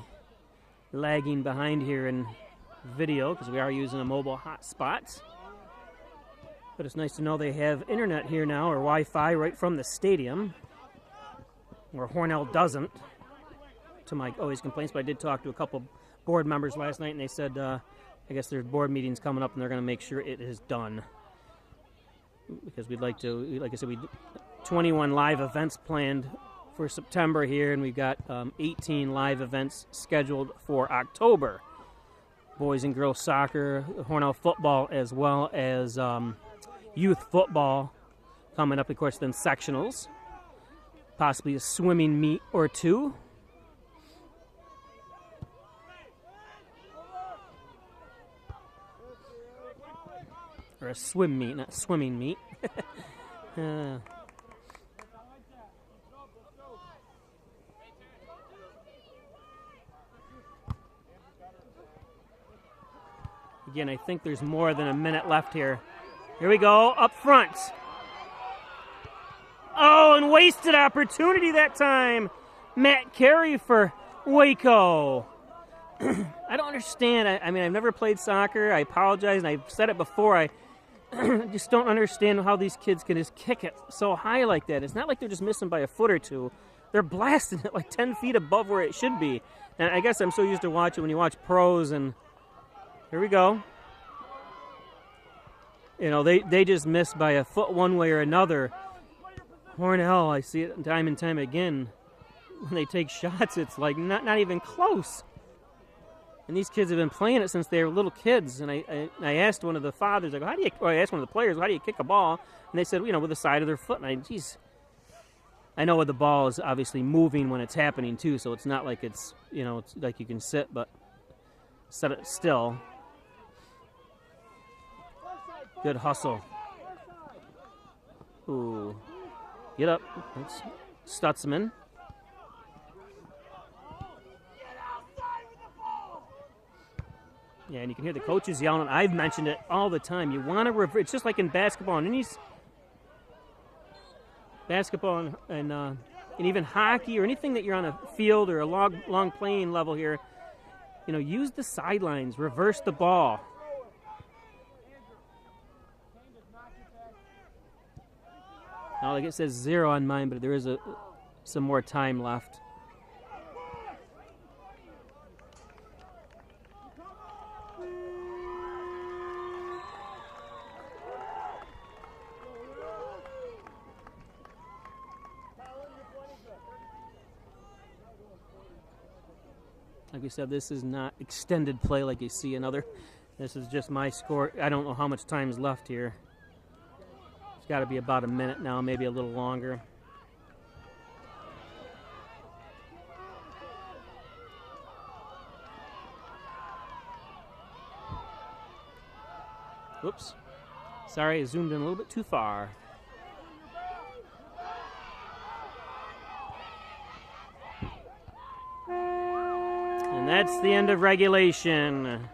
lagging behind here in video because we are using a mobile hotspot. But it's nice to know they have internet here now, or Wi-Fi, right from the stadium, where Hornell doesn't, to my always complaints. But I did talk to a couple board members last night, and they said, I guess there's board meetings coming up, and they're going to make sure it is done. Because we'd like to, like I said, 21 live events planned for September here, and we've got 18 live events scheduled for October. Boys and girls soccer, Hornell football, as well as youth football coming up, of course, then sectionals. Possibly a swimming meet or two. Or a swim meet, not swimming meet. Again, I think there's more than a minute left here. Here we go, up front. Oh, and wasted opportunity that time. Matt Carey for Waco. I don't understand. I mean, I've never played soccer. I apologize, and I've said it before. I just don't understand how these kids can just kick it so high like that. It's not like they're just missing by a foot or two. They're blasting it like 10 feet above where it should be. And I guess I'm so used to watching when you watch pros, and here we go. You know, they just miss by a foot one way or another. Hornell, I see it time and time again. When they take shots, it's like not even close. And these kids have been playing it since they were little kids. And I asked one of the fathers, I go, I asked one of the players, how do you kick a ball? And they said, with the side of their foot. And I know the ball is obviously moving when it's happening too, so it's not like it's like you can sit, but set it still. Good hustle. Ooh. Get up. That's Stutzman. Yeah, and you can hear the coaches yelling. I've mentioned it all the time. You want to revert. It's just like in basketball and and even hockey or anything that you're on a field or a long playing level here. Use the sidelines. Reverse the ball. Now, like it says 0 on mine, but there is some more time left. Like we said, this is not extended play like you see in other. This is just my score. I don't know how much time's left here. It's got to be about a minute now, maybe a little longer. Whoops. Sorry, I zoomed in a little bit too far. And that's the end of regulation.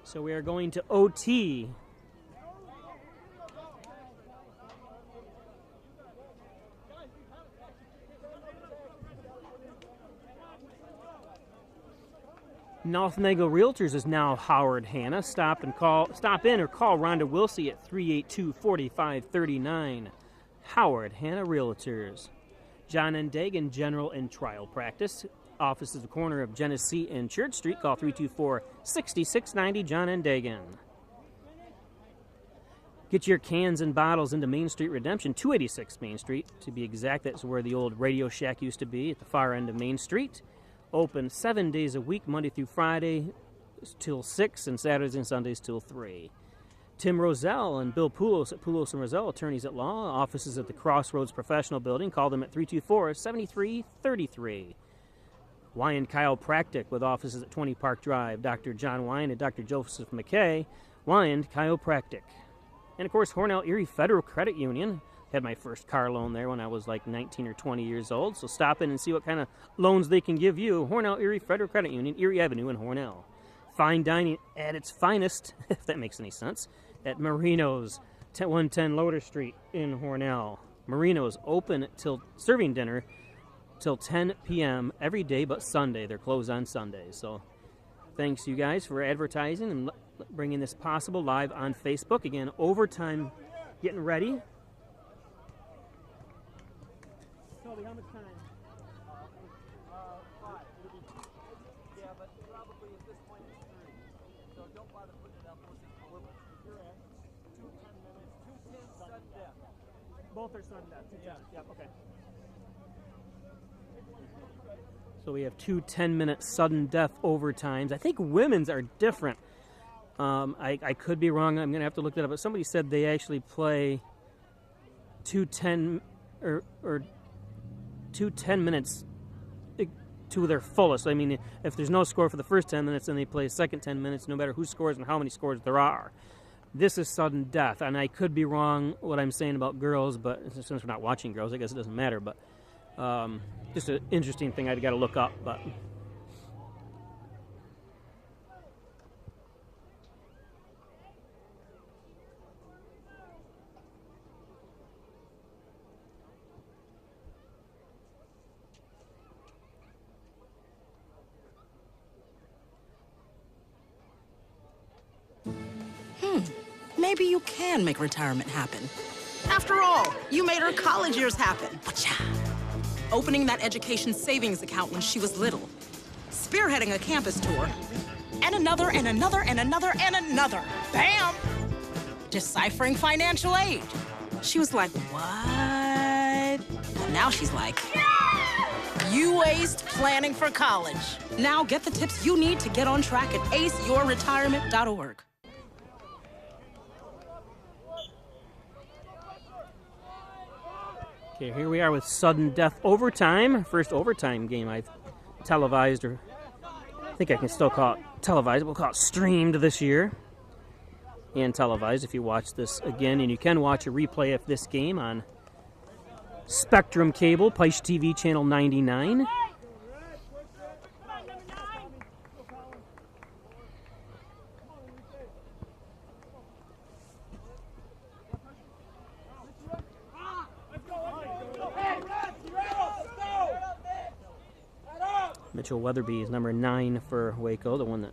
So we are going to OT. North Nago Realtors is now Howard Hanna. Stop in or call Rhonda Wilsey at 382-4539. Howard Hanna Realtors. John N. Dagan General and Trial Practice. Office is the corner of Genesee and Church Street. Call 324-6690 John N. Dagan. Get your cans and bottles into Main Street Redemption, 286 Main Street. To be exact, that's where the old Radio Shack used to be, at the far end of Main Street. Open 7 days a week, Monday through Friday till 6, and Saturdays and Sundays till 3. Tim Roselle and Bill Poulos at Poulos & Roselle, attorneys at law. Offices at the Crossroads Professional Building. Call them at 324-7333. Wyan Chiropractic with offices at 20 Park Drive. Dr. John Wyan and Dr. Joseph McKay. Wyan Chiropractic. And, of course, Hornell Erie Federal Credit Union. Had my first car loan there when I was like 19 or 20 years old. So stop in and see what kind of loans they can give you. Hornell Erie Federal Credit Union, Erie Avenue in Hornell. Fine dining at its finest, if that makes any sense, at Marino's, 110 Loader Street in Hornell. Marino's open till serving dinner till 10 p.m. every day but Sunday. They're closed on Sundays. So thanks, you guys, for advertising and bringing this possible live on Facebook. Again, overtime getting ready. Toby, how much time? 5. Yeah, but probably at this point it's 3. So don't bother putting it up once it's delivered. You're at 2:10 minutes. 2:10 sudden death. Both are sudden death. Yeah. Yep, okay. So we have 2 10-minute sudden death overtimes. I think women's are different. I could be wrong. I'm going to have to look that up. But somebody said they actually play 2 10 minutes to their fullest. I mean, if there's no score for the first 10 minutes, then they play a second 10 minutes, no matter who scores and how many scores there are. This is sudden death, and I could be wrong what I'm saying about girls, but since we're not watching girls, I guess it doesn't matter. But just an interesting thing I've got to look up. But maybe you can make retirement happen. After all, you made her college years happen. Opening that education savings account when she was little. Spearheading a campus tour. And another, and another, and another, and another. Bam! Deciphering financial aid. She was like, what? But now she's like, you aced planning for college. Now get the tips you need to get on track at aceyourretirement.org. okay, here we are with sudden death overtime. First overtime game I've televised, or I think I can still call it televised. We'll call it streamed this year. And televised if you watch this again. And you can watch a replay of this game on Spectrum Cable, Peisch TV Channel 99. Mitchell Weatherby is number 9 for Waco, the one that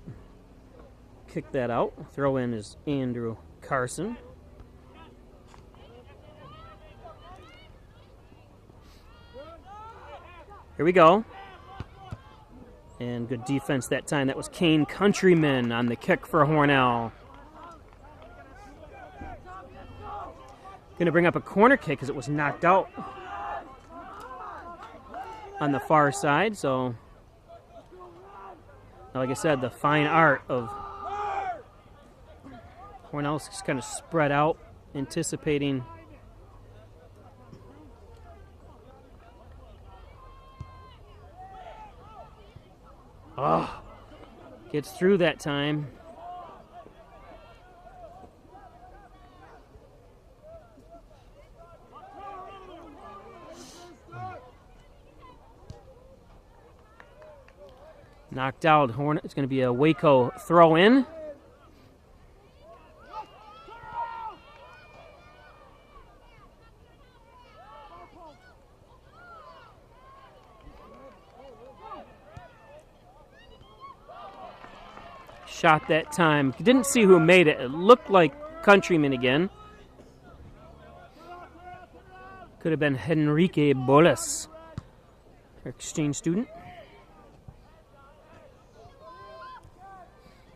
kicked that out. Throw in is Andrew Carson. Here we go. And good defense that time. That was Kane Countryman on the kick for Hornell. Going to bring up a corner kick because it was knocked out on the far side. So, like I said, the fine art of Hornell's just kind of spread out, anticipating Oh, gets through that time. Knocked out. Hornet. It's going to be a Waco throw in. Shot that time. Didn't see who made it. It looked like Countryman again. Could have been Henrique Bolas, our exchange student.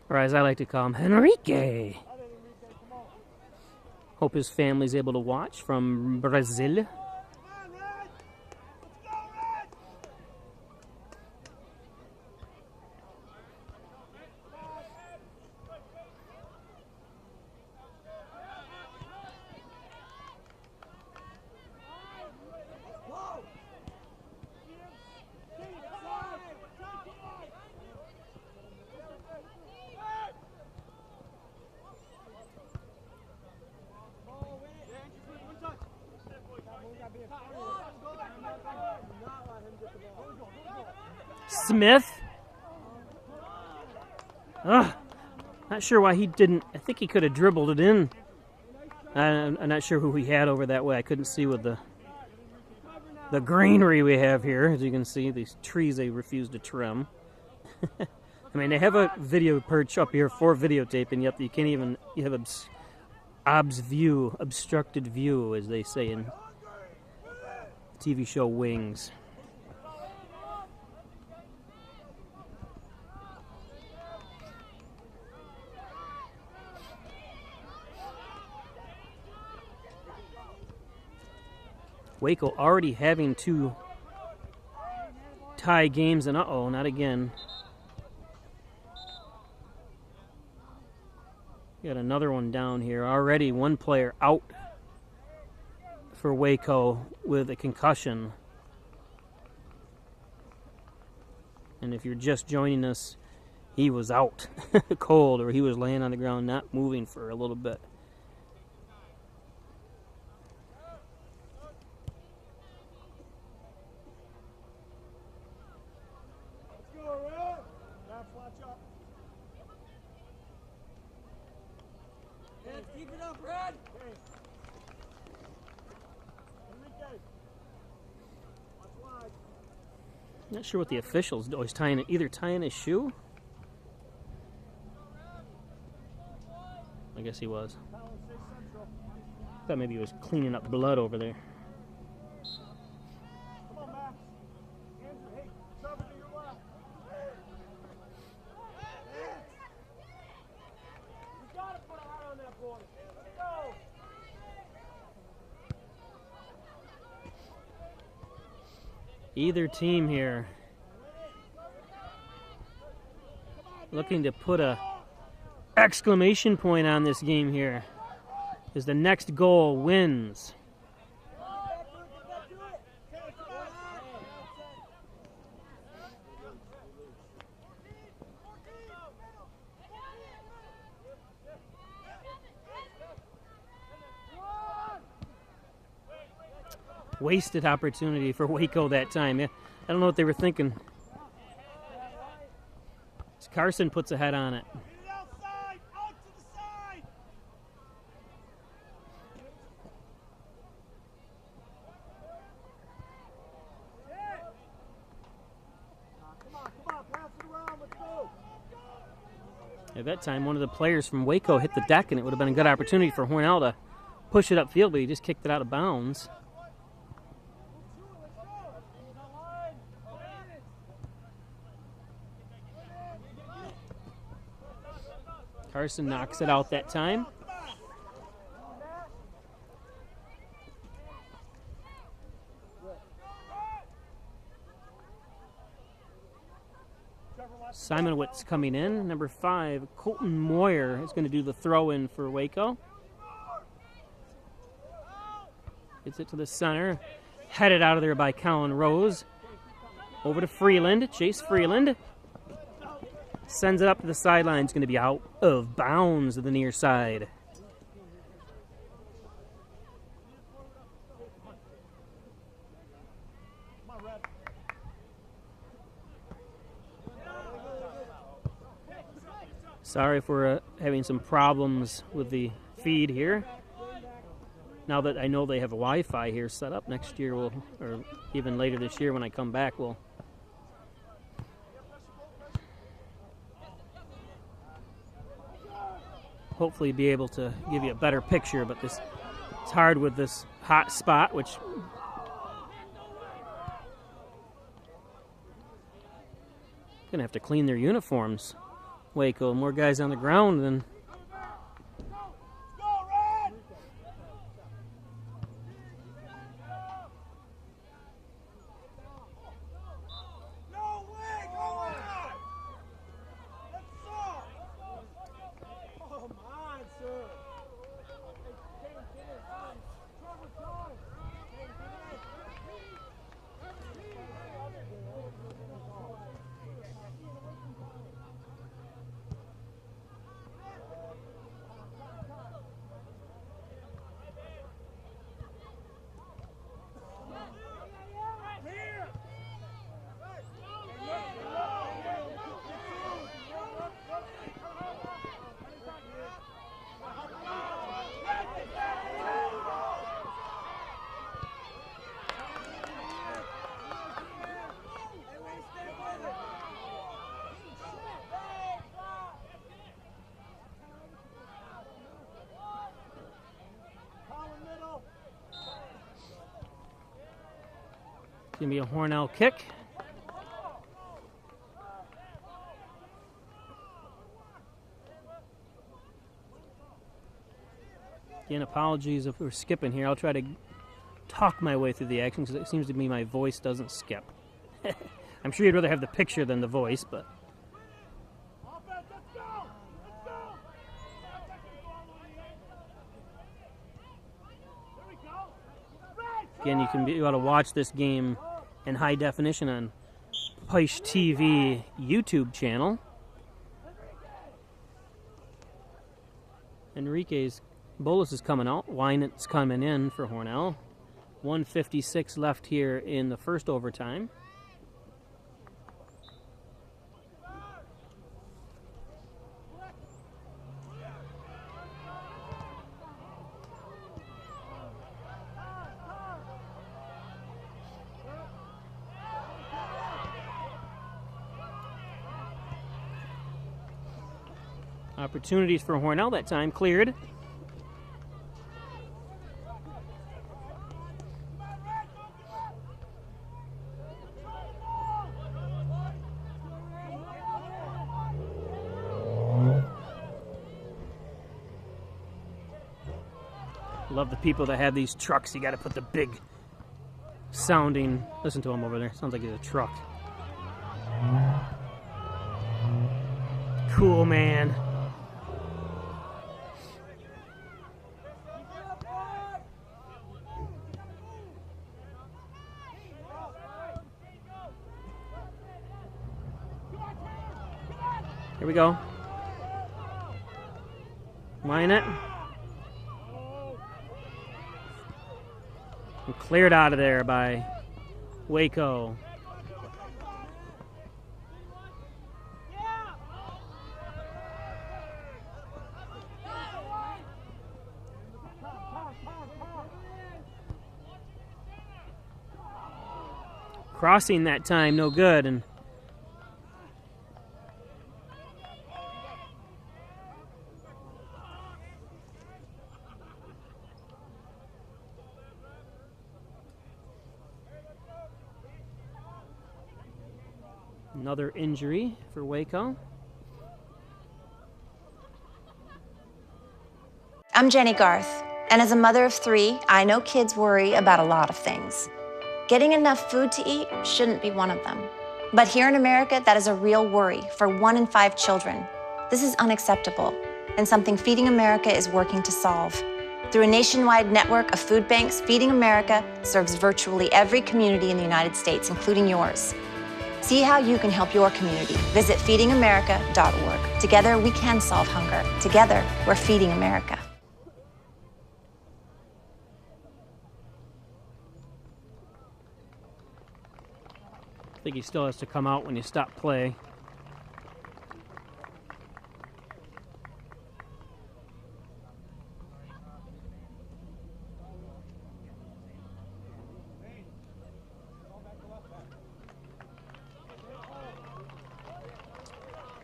Or as I like to call him, Henrique. Hope his family's able to watch from Brazil. Smith. Not sure why he didn't. I think he could have dribbled it in. I'm not sure who he had over that way. I couldn't see with the greenery we have here. As you can see, these trees they refuse to trim. I mean, they have a video perch up here for videotaping, yet you can't even, you have obstructed view, as they say in the TV show Wings. Waco already having 2 tie games, and uh-oh, not again. Got another one down here. Already 1 player out for Waco with a concussion. And if you're just joining us, he was out cold, or he was laying on the ground not moving for a little bit. Keep it up, Red! Not sure what the officials do. He's either tying his shoe. I guess he was. Thought maybe he was cleaning up blood over there. Come on, Max. Andrew, hey, cover to your left. You gotta put a heart on that board. Let's go. Either team here looking to put a exclamation point on this game here, as the next goal wins. Wasted opportunity for Waco that time. I don't know what they were thinking. Carson puts a head on it. At that time, one of the players from Waco hit the deck, and it would have been a good opportunity for Hornell to push it upfield, but he just kicked it out of bounds. Carson knocks it out that time. Simonowitz coming in. Number 5, Colton Moyer is going to do the throw-in for Waco. Gets it to the center. Headed out of there by Colin Rose. Over to Freeland, Chase Freeland. Sends it up to the sideline. It's going to be out of bounds to the near side. Sorry for having some problems with the feed here. Now that I know they have Wi-Fi here set up, next year or even later this year when I come back, we'll hopefully be able to give you a better picture. But it's hard with this hot spot, which gonna have to clean their uniforms. Waco, more guys on the ground than. It's going to be a Hornell kick. Again, apologies if we're skipping here. I'll try to talk my way through the action because it seems to me my voice doesn't skip. I'm sure you'd rather have the picture than the voice, but... Again, you can be able to watch this game in high definition on Peisch TV YouTube channel. Enrique's bolus is coming out. Wynant's coming in for Hornell. 1:56 left here in the first overtime. Opportunities for Hornell that time cleared. Love the people that have these trucks. You got to put the big sounding. Listen to him over there. Sounds like he's a truck. Cool, man. Here we go. Line it. And cleared out of there by Waco. Crossing that time, no good, and another injury for Waco. I'm Jenny Garth, and as a mother of 3, I know kids worry about a lot of things. Getting enough food to eat shouldn't be one of them. But here in America, that is a real worry for 1 in 5 children. This is unacceptable, and something Feeding America is working to solve. Through a nationwide network of food banks, Feeding America serves virtually every community in the United States, including yours. See how you can help your community. Visit feedingamerica.org. Together, we can solve hunger. Together, we're feeding America. I think he still has to come out when you stop play.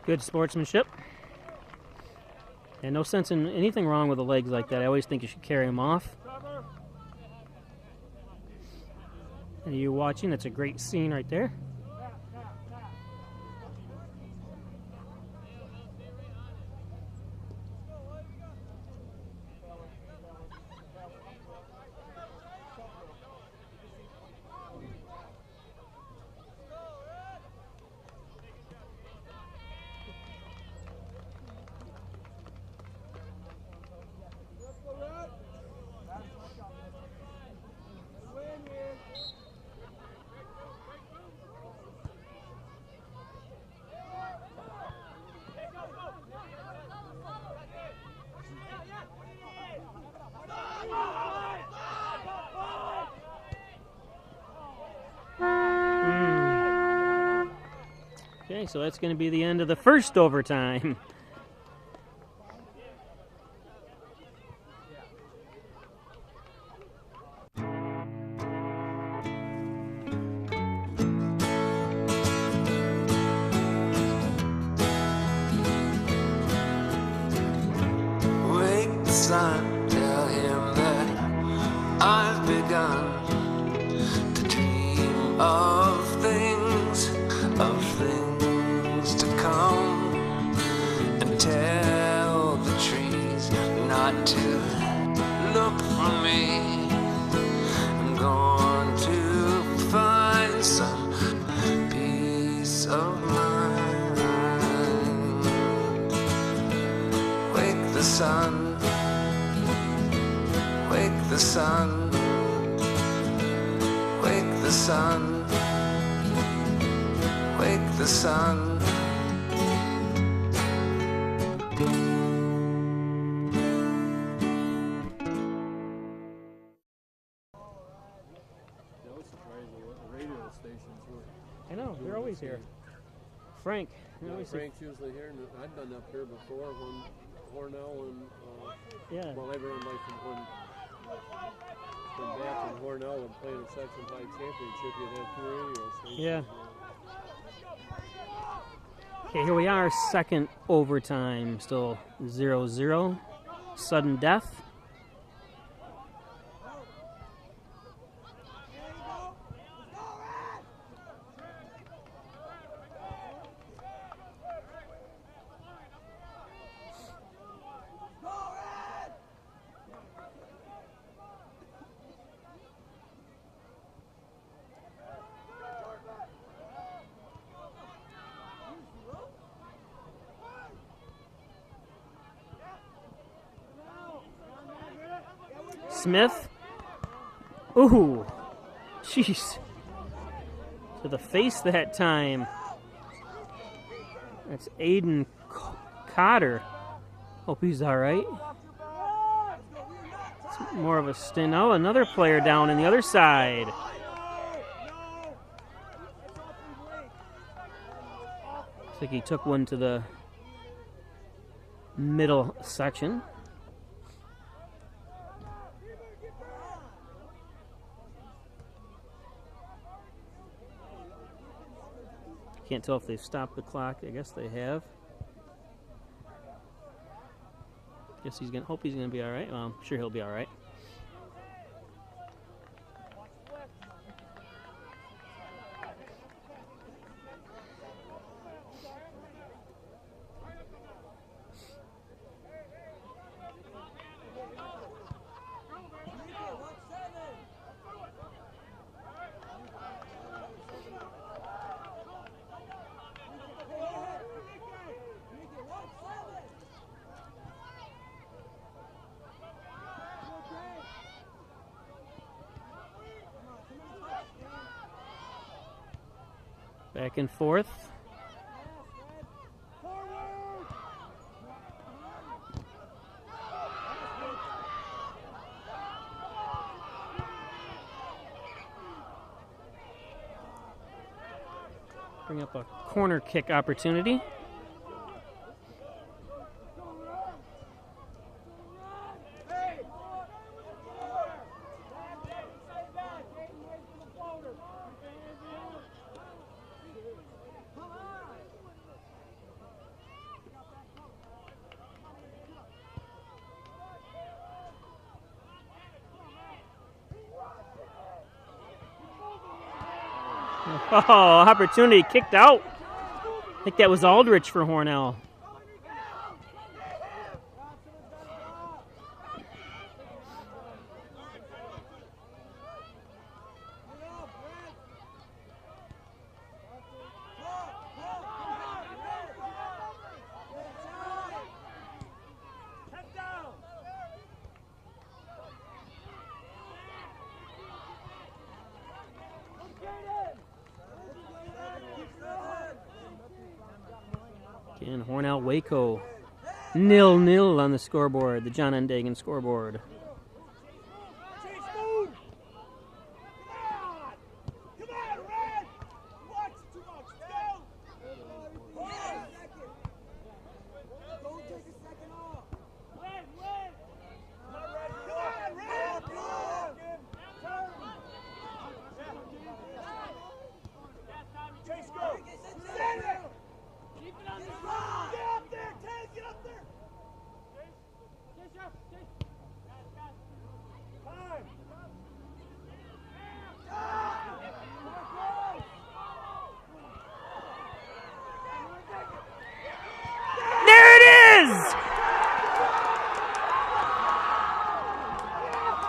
Good sportsmanship. And no sense in anything wrong with the legs like that. I always think you should carry them off. And you watching, that's a great scene right there. Okay, so that's going to be the end of the first overtime. Wake the sun, tell him that I've begun to dream of things to come, and tell the trees not to look for me. I'm going to find some peace of mind. Wake the sun, wake the sun, wake the sun, wake the sun. I know, they're always here. Frank. Frank's usually here, and I've been up here before when Hornell and well, everyone liked when Bath and Hornell would play in a Section 5 championship, you'd have 2 radio stations. Yeah. Okay, here we are, second overtime, still 0-0. Sudden death. Smith. Ooh. Jeez. To the face that time. That's Aiden Cotter. Hope he's all right. It's more of a stint. Oh, another player down on the other side. Looks like he took one to the middle section. Can't tell if they've stopped the clock. I guess they have. Guess he's gonna hope he's gonna be all right. Well, I'm sure he'll be all right. Back and forth. Bring up a corner kick opportunity. Oh, opportunity kicked out. I think that was Aldrich for Hornell. Again, Hornell Waco 0-0 on the scoreboard, the John N. Dagan scoreboard.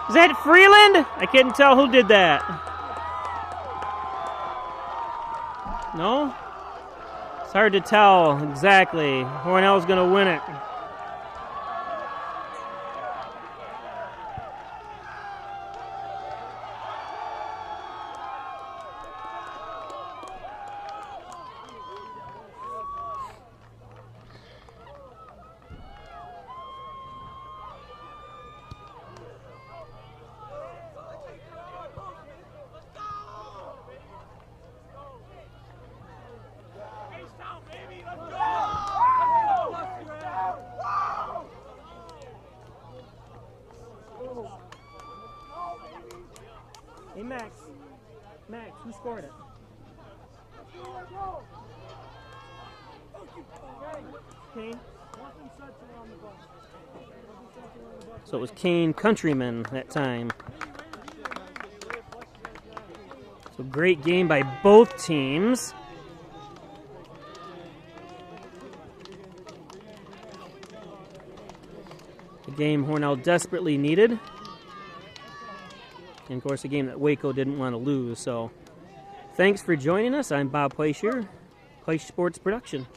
Is that Freeland? I couldn't tell who did that. No? It's hard to tell exactly. Hornell's going to win it. Hey, Max. Max, who scored it? Kane. So it was Kane Countryman that time. So great game by both teams. A game Hornell desperately needed. And, of course, a game that Waco didn't want to lose. So, thanks for joining us. I'm Bob Pleisher, Pleish Sports Production.